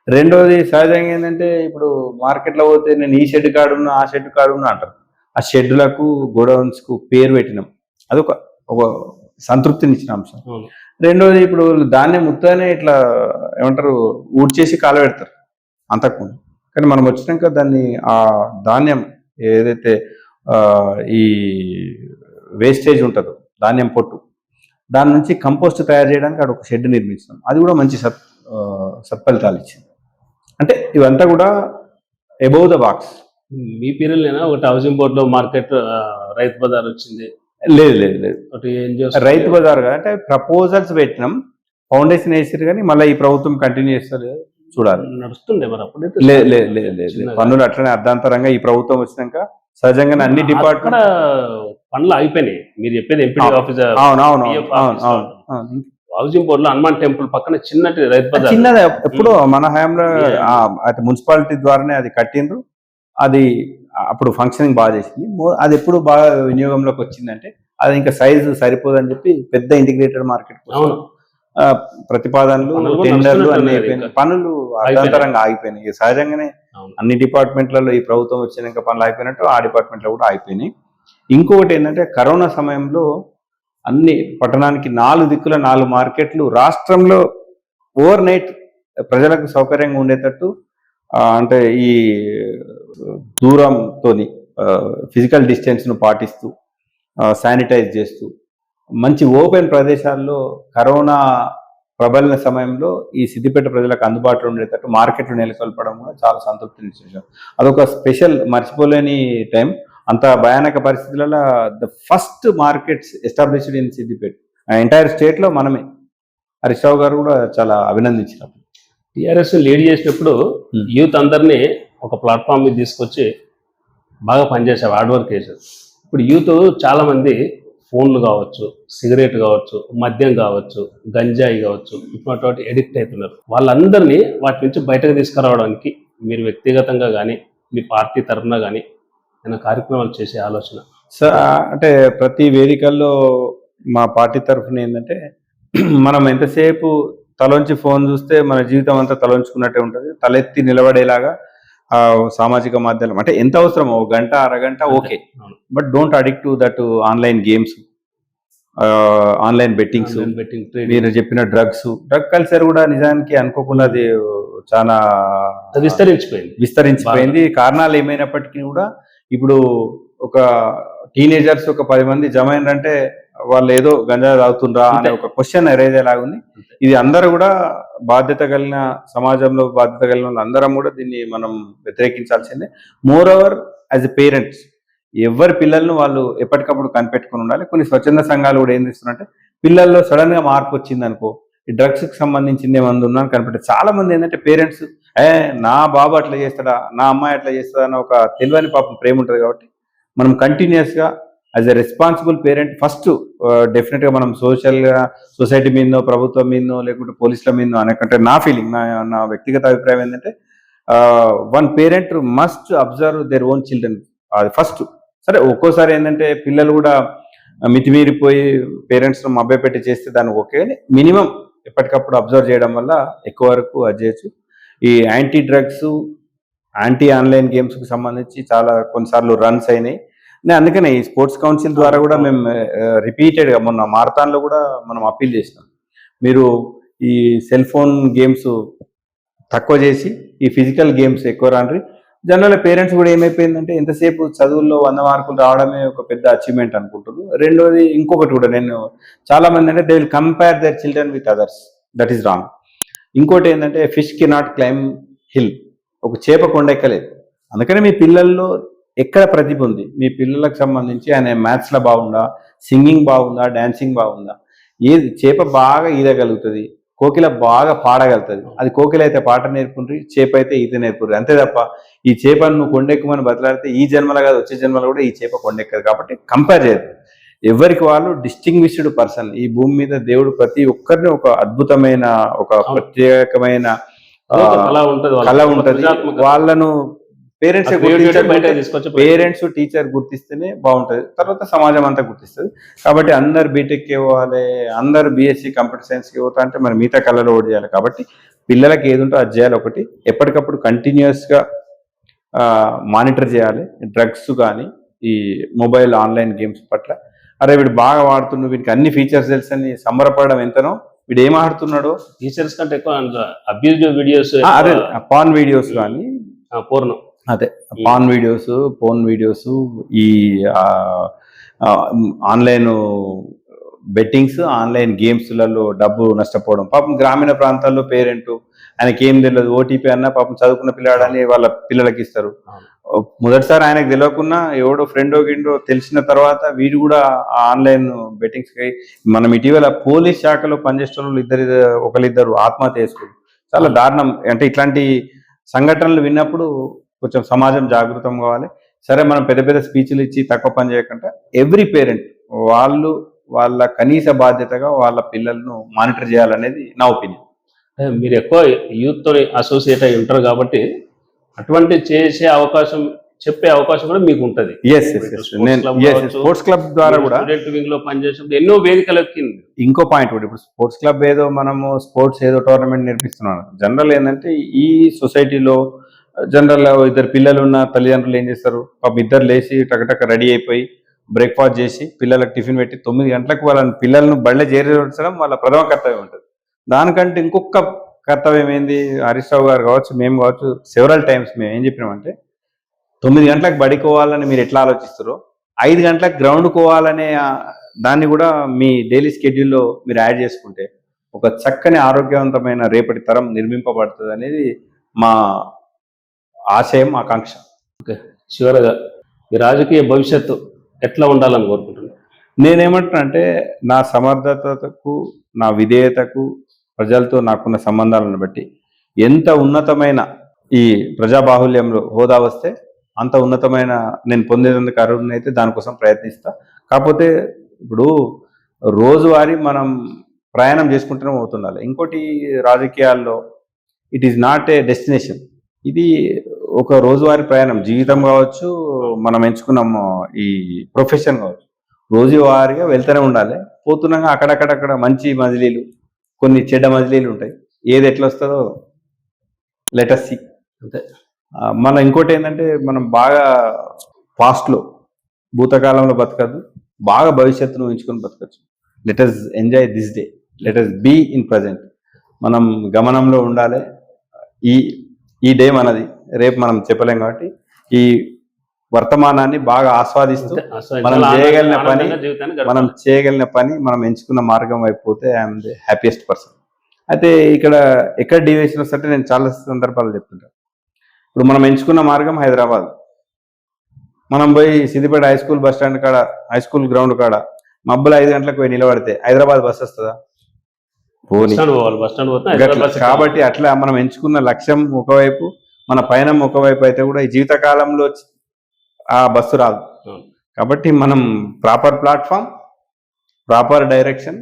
రెండోది సహజంగా ఏంటంటే ఇప్పుడు మార్కెట్లో పోతే నేను ఈ షెడ్ కాడున్నా ఆ షెడ్ కాడున్నా అంటారు. ఆ షెడ్లకు గోడౌన్స్కు పేరు పెట్టినాం, అదొక సంతృప్తిని ఇచ్చిన అంశం. రెండోది ఇప్పుడు ధాన్యం ముత్తనే ఇట్లా ఏమంటారు ఊడ్చేసి కాలబెడతారు అంతకుముందు, కానీ మనం వచ్చినాక దాన్ని ఆ ధాన్యం ఏదైతే ఈ వేస్టేజ్ ఉంటుందో ధాన్యం పొట్టు, దాని నుంచి కంపోస్ట్ తయారు చేయడానికి అక్కడ ఒక షెడ్ నిర్మించినాం. అది కూడా మంచి సత్ఫలితాలు ఇచ్చింది. అంటే ఇవంతా కూడా అబౌవ్ ద బాక్స్. మీ పీరియడ్లోనే ఒకటి హౌసింగ్ బోర్డులో మార్కెట్ రైతు బజార్ వచ్చింది? లేదు. రైతు బజార్ అంటే ప్రపోజల్స్ పెట్టినాం, ఫౌండేషన్ వేసారు, కానీ మళ్ళీ ఈ ప్రభుత్వం కంటిన్యూ చేస్తారు, చూడాలి. నడుస్తుండే మరి అప్పుడు? లేదు, పనులు అట్లనే అర్ధాంతరంగా ఈ ప్రభుత్వం వచ్చినాక సహజంగానే అన్ని డిపార్ట్మెంట్ పనులు అయిపోయినాయి. మీరు చెప్పేది ఎంపీ ఆఫీస్. హౌసింగ్ బోర్డు లో హనుమాన్ టెంపుల్ పక్కన చిన్నటి రైతు బజార్, చిన్నది ఎప్పుడు మన హయాంలో అయితే మున్సిపాలిటీ ద్వారానే అది కట్టిండ్రు. అది అప్పుడు ఫంక్షనింగ్ బాగా చేసింది. అది ఎప్పుడు బాగా వినియోగంలోకి వచ్చిందంటే అది ఇంకా సైజు సరిపోదని చెప్పి పెద్ద ఇంటిగ్రేటెడ్ మార్కెట్ ప్రతిపాదనలు, టెండర్లు అన్ని అయిపోయినాయి, పనులు అర్థంతరంగా ఆగిపోయినాయి. సహజంగానే అన్ని డిపార్ట్మెంట్లలో ఈ ప్రభుత్వం వచ్చినాక పనులు అయిపోయినట్టు ఆ డిపార్ట్మెంట్లో కూడా ఆగిపోయినాయి. ఇంకొకటి ఏంటంటే కరోనా సమయంలో అన్ని పట్టణానికి 4 దిక్కుల 4 మార్కెట్లు రాష్ట్రంలో ఓవర్ నైట్ ప్రజలకు సౌకర్యంగా ఉండేటట్టు, అంటే ఈ దూరంతో ఫిజికల్ డిస్టెన్స్ను పాటిస్తూ శానిటైజ్ చేస్తూ మంచి ఓపెన్ ప్రదేశాల్లో కరోనా ప్రబలిన సమయంలో ఈ సిద్దిపేట ప్రజలకు అందుబాటులో ఉండేటట్టు మార్కెట్లు నెలకొల్పడం కూడా చాలా సంతృప్తినిచ్చే విషయం. అదొక స్పెషల్ మర్చిపోలేని టైం. అంత భయానక పరిస్థితులలో the first markets established in Siddipet entire స్టేట్లో మనమే. హరీష్ రావు గారు కూడా చాలా అభినందించారు. టీఆర్ఎస్ లీడ్ చేసినప్పుడు యూత్ అందరినీ ఒక ప్లాట్ఫామ్ మీద తీసుకొచ్చి బాగా పనిచేసావు, హార్డ్ వర్క్ చేసావు. ఇప్పుడు యూత్ చాలామంది ఫోన్లు కావచ్చు, సిగరెట్ కావచ్చు, మద్యం కావచ్చు, గంజాయి కావచ్చు, ఇటువంటి ఎడిక్ట్ అవుతున్నారు. వాళ్ళందరినీ వాటి నుంచి బయటకు తీసుకురావడానికి మీరు వ్యక్తిగతంగా కానీ మీ పార్టీ తరఫున కానీ ఏమైనా కార్యక్రమాలు చేసే ఆలోచన? సార్ అంటే ప్రతి వేదికల్లో మా పార్టీ తరఫున ఏంటంటే మనం ఎంతసేపు తలొంచి ఫోన్ చూస్తే మన జీవితం అంతా తలొంచుకున్నట్టే ఉంటుంది. తలెత్తి నిలబడేలాగా సామాజిక మాధ్యమం అంటే ఎంత అవసరమో ఒక గంట అరగంట okay, but don't addict to that online games, online bettings, మీరు చెప్పిన డ్రగ్ కల్చర్ కూడా నిజానికి అనుకోకుండా అది చాలా విస్తరించిపోయింది. కారణాలు ఏమైనప్పటికీ కూడా ఇప్పుడు ఒక టీనేజర్స్ ఒక 10 మంది జమ అయినంటే వాళ్ళు ఏదో గంజా తాగుతుండ్రా అనే ఒక క్వశ్చన్ అరైజ్ అయ్యేలాగుంది. ఇది అందరూ కూడా బాధ్యత కలిగిన సమాజంలో బాధ్యత కలిగిన వాళ్ళు అందరం కూడా దీన్ని మనం వ్యతిరేకించాల్సిందే. Moreover as a parents ఎవరి పిల్లలను వాళ్ళు ఎప్పటికప్పుడు కనిపెట్టుకుని ఉండాలి. కొన్ని స్వచ్ఛంద సంఘాలు కూడా ఏం చేస్తున్నారంటే పిల్లల్లో సడన్ గా మార్పు వచ్చింది అనుకో, ఈ డ్రగ్స్ కి సంబంధించింది ఏమంది ఉన్నా కనిపెట్టారు. చాలా మంది ఏంటంటే పేరెంట్స్ నా బాబు అట్లా చేస్తాడా, నా అమ్మాయి అట్లా చేస్తాడా అని ఒక తెలియని పాపం ప్రేమ ఉంటుంది. కాబట్టి మనం కంటిన్యూస్ గా as a responsible parent first definite గా మనం సొసైటీ మీదనో ప్రభుత్వం మీదనో లేకుంటే పోలీసుల మీదనో అనేకంటే నా ఫీలింగ్, నా వ్యక్తిగత అభిప్రాయం ఏంటంటే one parent must observe their own children. అది ఫస్ట్. సరే ఒక్కోసారి ఏంటంటే పిల్లలు కూడా మితిమీరిపోయి పేరెంట్స్ మభ్య పెట్టి చేస్తే దానికి ఓకే, మినిమం ఎప్పటికప్పుడు అబ్జర్వ్ చేయడం వల్ల ఎక్కువ వరకు అది చేయొచ్చు. ఈ యాంటీ డ్రగ్స్, యాంటీ ఆన్లైన్ గేమ్స్కి సంబంధించి చాలా కొన్నిసార్లు రన్స్ అయినాయి. అందుకనే ఈ స్పోర్ట్స్ కౌన్సిల్ ద్వారా కూడా మేము రిపీటెడ్గా మొన్న మారథాన్లో కూడా మనం అప్పీల్ చేసినాం, మీరు ఈ సెల్ ఫోన్ గేమ్స్ తక్కువ చేసి ఈ ఫిజికల్ గేమ్స్ ఎక్కువ రాండ్రి. జనరల్ పేరెంట్స్ కూడా ఏమైపోయిందంటే ఎంతసేపు చదువుల్లో 100 మార్కులు రావడమే ఒక పెద్ద అచీవ్మెంట్ అనుకుంటున్నారు. రెండోది ఇంకొకటి కూడా నేను చాలా మంది అంటే they will compare their children with others, that is wrong. ఇంకోటి ఏంటంటే ఫిష్ కి నాట్ క్లైమ్ హిల్, ఒక చేప కొండెక్కలేదు. అందుకని మీ పిల్లల్లో ఎక్కడ ప్రతిభ ఉంది, మీ పిల్లలకు సంబంధించి ఆయన మ్యాథ్స్లో బాగుందా, సింగింగ్ బాగుందా, డాన్సింగ్ బాగుందా, ఏది చేప బాగా ఈదగలుగుతుంది, కోకిల బాగా పాడగలుగుతుంది. అది కోకిల అయితే పాట నేర్పుండ్రి, చేప అయితే ఈత నేర్పుండ్రి. అంతే తప్ప ఈ చేపను నువ్వు కొండెక్కమని బతలాడితే ఈ జన్మలో కాదు వచ్చే జన్మలో కూడా ఈ చేప కొండెక్కదు. కాబట్టి కంపేర్ చేయదు. ఎవరికి వాళ్ళు డిస్టింగ్విష్డ్ పర్సన్. ఈ భూమి మీద దేవుడు ప్రతి ఒక్కరిని ఒక అద్భుతమైన ఒక ప్రత్యేకమైన కళ ఉంటుంది. వాళ్ళను పేరెంట్స్ టీచర్ గుర్తిస్తేనే బాగుంటుంది, తర్వాత సమాజం అంతా గుర్తిస్తుంది. కాబట్టి అందరు బీటెక్ ఇవ్వాలి, అందరు బీఎస్సీ కంప్యూటర్ సైన్స్కి ఇవ్వతా అంటే మరి మిగతా కళలో ఓడి చేయాలి. కాబట్టి పిల్లలకి ఏది ఉంటో అది చేయాలి. ఒకటి ఎప్పటికప్పుడు కంటిన్యూస్గా మానిటర్ చేయాలి. డ్రగ్స్ కానీ ఈ మొబైల్ ఆన్లైన్ గేమ్స్ పట్ల అరే వీడు బాగా వాడుతున్నాడు, వీడికి అన్ని ఫీచర్స్ తెలుసు అని సంబరపడడం ఎంతనో, వీడు ఏం ఆడుతున్నాడో ఫీచర్స్ కంటే ఎక్కువ అబ్యూజివ్ వీడియోస్, అదే పాన్ వీడియోస్ కానీ పూర్ణం, అదే పాన్ వీడియోస్, ఈ ఆన్లైన్ బెట్టింగ్స్, ఆన్లైన్ గేమ్స్లలో డబ్బు నష్టపోవడం. పాపం గ్రామీణ ప్రాంతాల్లో పేరెంట్ ఆయనకి ఏం తెలియదు, ఓటీపీ అన్నా పాపం చదువుకున్న పిల్లాడని వాళ్ళ పిల్లలకి ఇస్తారు. మొదటిసారి ఆయనకు తెలియకున్నా ఎవడో ఫ్రెండో గిండో తెలిసిన తర్వాత వీడు కూడా ఆన్లైన్ బెట్టింగ్స్. మనం ఇటీవల పోలీస్ శాఖలో పనిచేసే వాళ్ళు ఒకరిద్దరు ఆత్మహత్య చేసుకున్నారు. చాలా దారుణం. అంటే ఇట్లాంటి సంఘటనలు విన్నప్పుడు కొంచెం సమాజం జాగృతం కావాలి. సరే మనం పెద్ద పెద్ద స్పీచ్లు ఇచ్చి తక్కువ పని చేయకుండా ఎవ్రీ పేరెంట్ వాళ్ళ కనీస బాధ్యతగా వాళ్ళ పిల్లలను మానిటర్ చేయాలనేది నా ఒపీనియన్. మీరు ఎక్కువ యూత్తో అసోసియేట్ అయి ఉంటారు కాబట్టి అటువంటి చేసే అవకాశం, చెప్పే అవకాశం కూడా మీకు ఉంటుంది. స్పోర్ట్స్ క్లబ్ ద్వారా కూడా వింగ్ లో పనిచేసినప్పుడు ఎన్నో వేదికలు ఎక్కింది. ఇంకో పాయింట్ కూడా, ఇప్పుడు స్పోర్ట్స్ క్లబ్ ఏదో మనము స్పోర్ట్స్ ఏదో టోర్నమెంట్ నేర్పిస్తున్నాం. జనరల్ ఏంటంటే ఈ సొసైటీలో జనరల్ ఇద్దరు పిల్లలు ఉన్న తల్లిదండ్రులు ఏం చేస్తారు, పాపం ఇద్దరు లేచి టకటక రెడీ అయిపోయి బ్రేక్ఫాస్ట్ చేసి పిల్లలకు టిఫిన్ పెట్టి 9 గంటలకు వాళ్ళ పిల్లలను బళ్ళ చేర్చడం వాళ్ళ ప్రథమ కర్తవ్యం ఉంటుంది. దానికంటే ఇంకొక కర్తవ్యం ఏంది, హరీష్ రావు గారు కావచ్చు, మేము కావచ్చు, సెవరల్ టైమ్స్ మేము ఏం చెప్పినామంటే 9 గంటలకు బడికోవాలని మీరు ఎట్లా ఆలోచిస్తారో 5 గంటలకు గ్రౌండ్ కోవాలనే దాన్ని కూడా మీ డైలీ షెడ్యూల్లో మీరు యాడ్ చేసుకుంటే ఒక చక్కని ఆరోగ్యవంతమైన రేపటి తరం నిర్మింపబడుతుంది అనేది మా ఆశయం, ఆకాంక్ష. చివరగా ఈ రాజకీయ భవిష్యత్తు ఎట్లా ఉండాలని కోరుకుంటున్నాను? నేనేమంటున్నా నా సమర్థతకు, నా విధేయతకు, ప్రజలతో నాకున్న సంబంధాలను బట్టి ఎంత ఉన్నతమైన ఈ ప్రజాబాహుల్యంలో హోదా వస్తే అంత ఉన్నతమైన నేను పొందేందుకు అర్హుడినైతే దానికోసం ప్రయత్నిస్తా. కాకపోతే ఇప్పుడు రోజువారీ మనం ప్రయాణం చేసుకుంటూనే పోతుండాలి. ఇంకోటి, రాజకీయాల్లో it is not a destination, ఇది ఒక రోజువారీ ప్రయాణం. జీవితం కావచ్చు, మనం ఎంచుకున్నాము ఈ ప్రొఫెషన్ కావచ్చు, రోజువారీగా వెళ్తూనే ఉండాలి. పోతున్నాగా అక్కడక్కడక్కడ మంచి మజిలీలు, కొన్ని చెడ్డ మజిలీలు ఉంటాయి. ఏది ఎట్లా వస్తుందో లెటస్ సి. అంతే. మన ఇంకోటి ఏంటంటే, మనం బాగా పాస్ట్లో భూతకాలంలో బతకద్దు, బాగా భవిష్యత్తును ఊహించుకొని బతకచ్చు. Let us enjoy this day, let us be in present. మనం గమనంలో ఉండాలి. ఈ డే మనది, రేపు మనం చెప్పలేం. కాబట్టి ఈ వర్తమానాన్ని బాగా ఆస్వాదిస్తూ మనం చేయగలిగిన పని మనం ఎంచుకున్న మార్గం వైపు పోతే ఐఎమ్ ది హ్యాపీయెస్ట్ పర్సన్. అయితే ఇక్కడ ఎక్కడ డీవియేషన్ వస్తుంటే నేను చాలా సందర్భాలు చెప్తుంటాను. ఇప్పుడు మనం ఎంచుకున్న మార్గం హైదరాబాద్. మనం పోయి Siddipet high school bus stand కాడ, హై స్కూల్ గ్రౌండ్ కాడ మబ్బులు 5 గంటలకు పోయి నిలబడితే హైదరాబాద్ బస్ వస్తుందా? పోనీ. కాబట్టి అట్లా మనం ఎంచుకున్న లక్ష్యం ఒకవైపు, మన పయనం ఒకవైపు అయితే కూడా ఈ జీవితకాలంలో ఆ బస్సు రాదు. కాబట్టి మనం proper platform, proper direction,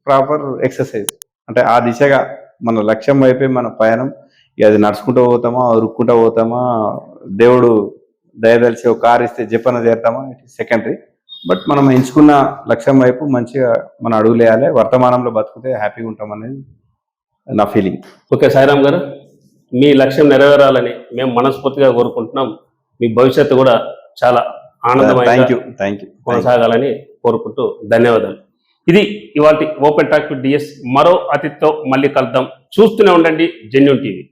proper exercise, అంటే ఆ దిశగా మన లక్ష్యం వైపే మన పయనం. అది నడుచుకుంటూ పోతామా, ఉరుక్కుంటూ పోతామా, దేవుడు దయదలిచి ఒక కారు ఇస్తే జపన చేరుతామా, ఇట్ సెకండరీ. బట్ మనం ఎంచుకున్న లక్ష్యం వైపు మంచిగా మన అడుగులేయాలి. వర్తమానంలో బతికితే హ్యాపీగా ఉంటాం అనేది నా ఫీలింగ్. ఓకే సాయిరామ్ గారు, మీ లక్ష్యం నెరవేరాలని మేము మనస్ఫూర్తిగా కోరుకుంటున్నాం. మీ భవిష్యత్తు కూడా చాలా ఆనందమైంది, కొనసాగాలని కోరుకుంటూ ధన్యవాదాలు. ఇది ఇవాల్టి ఓపెన్ టాక్ విత్ డిఎస్. మరో అతిథితో మళ్ళీ కలుద్దాం. చూస్తూనే ఉండండి జెన్యూన్ టీవీ.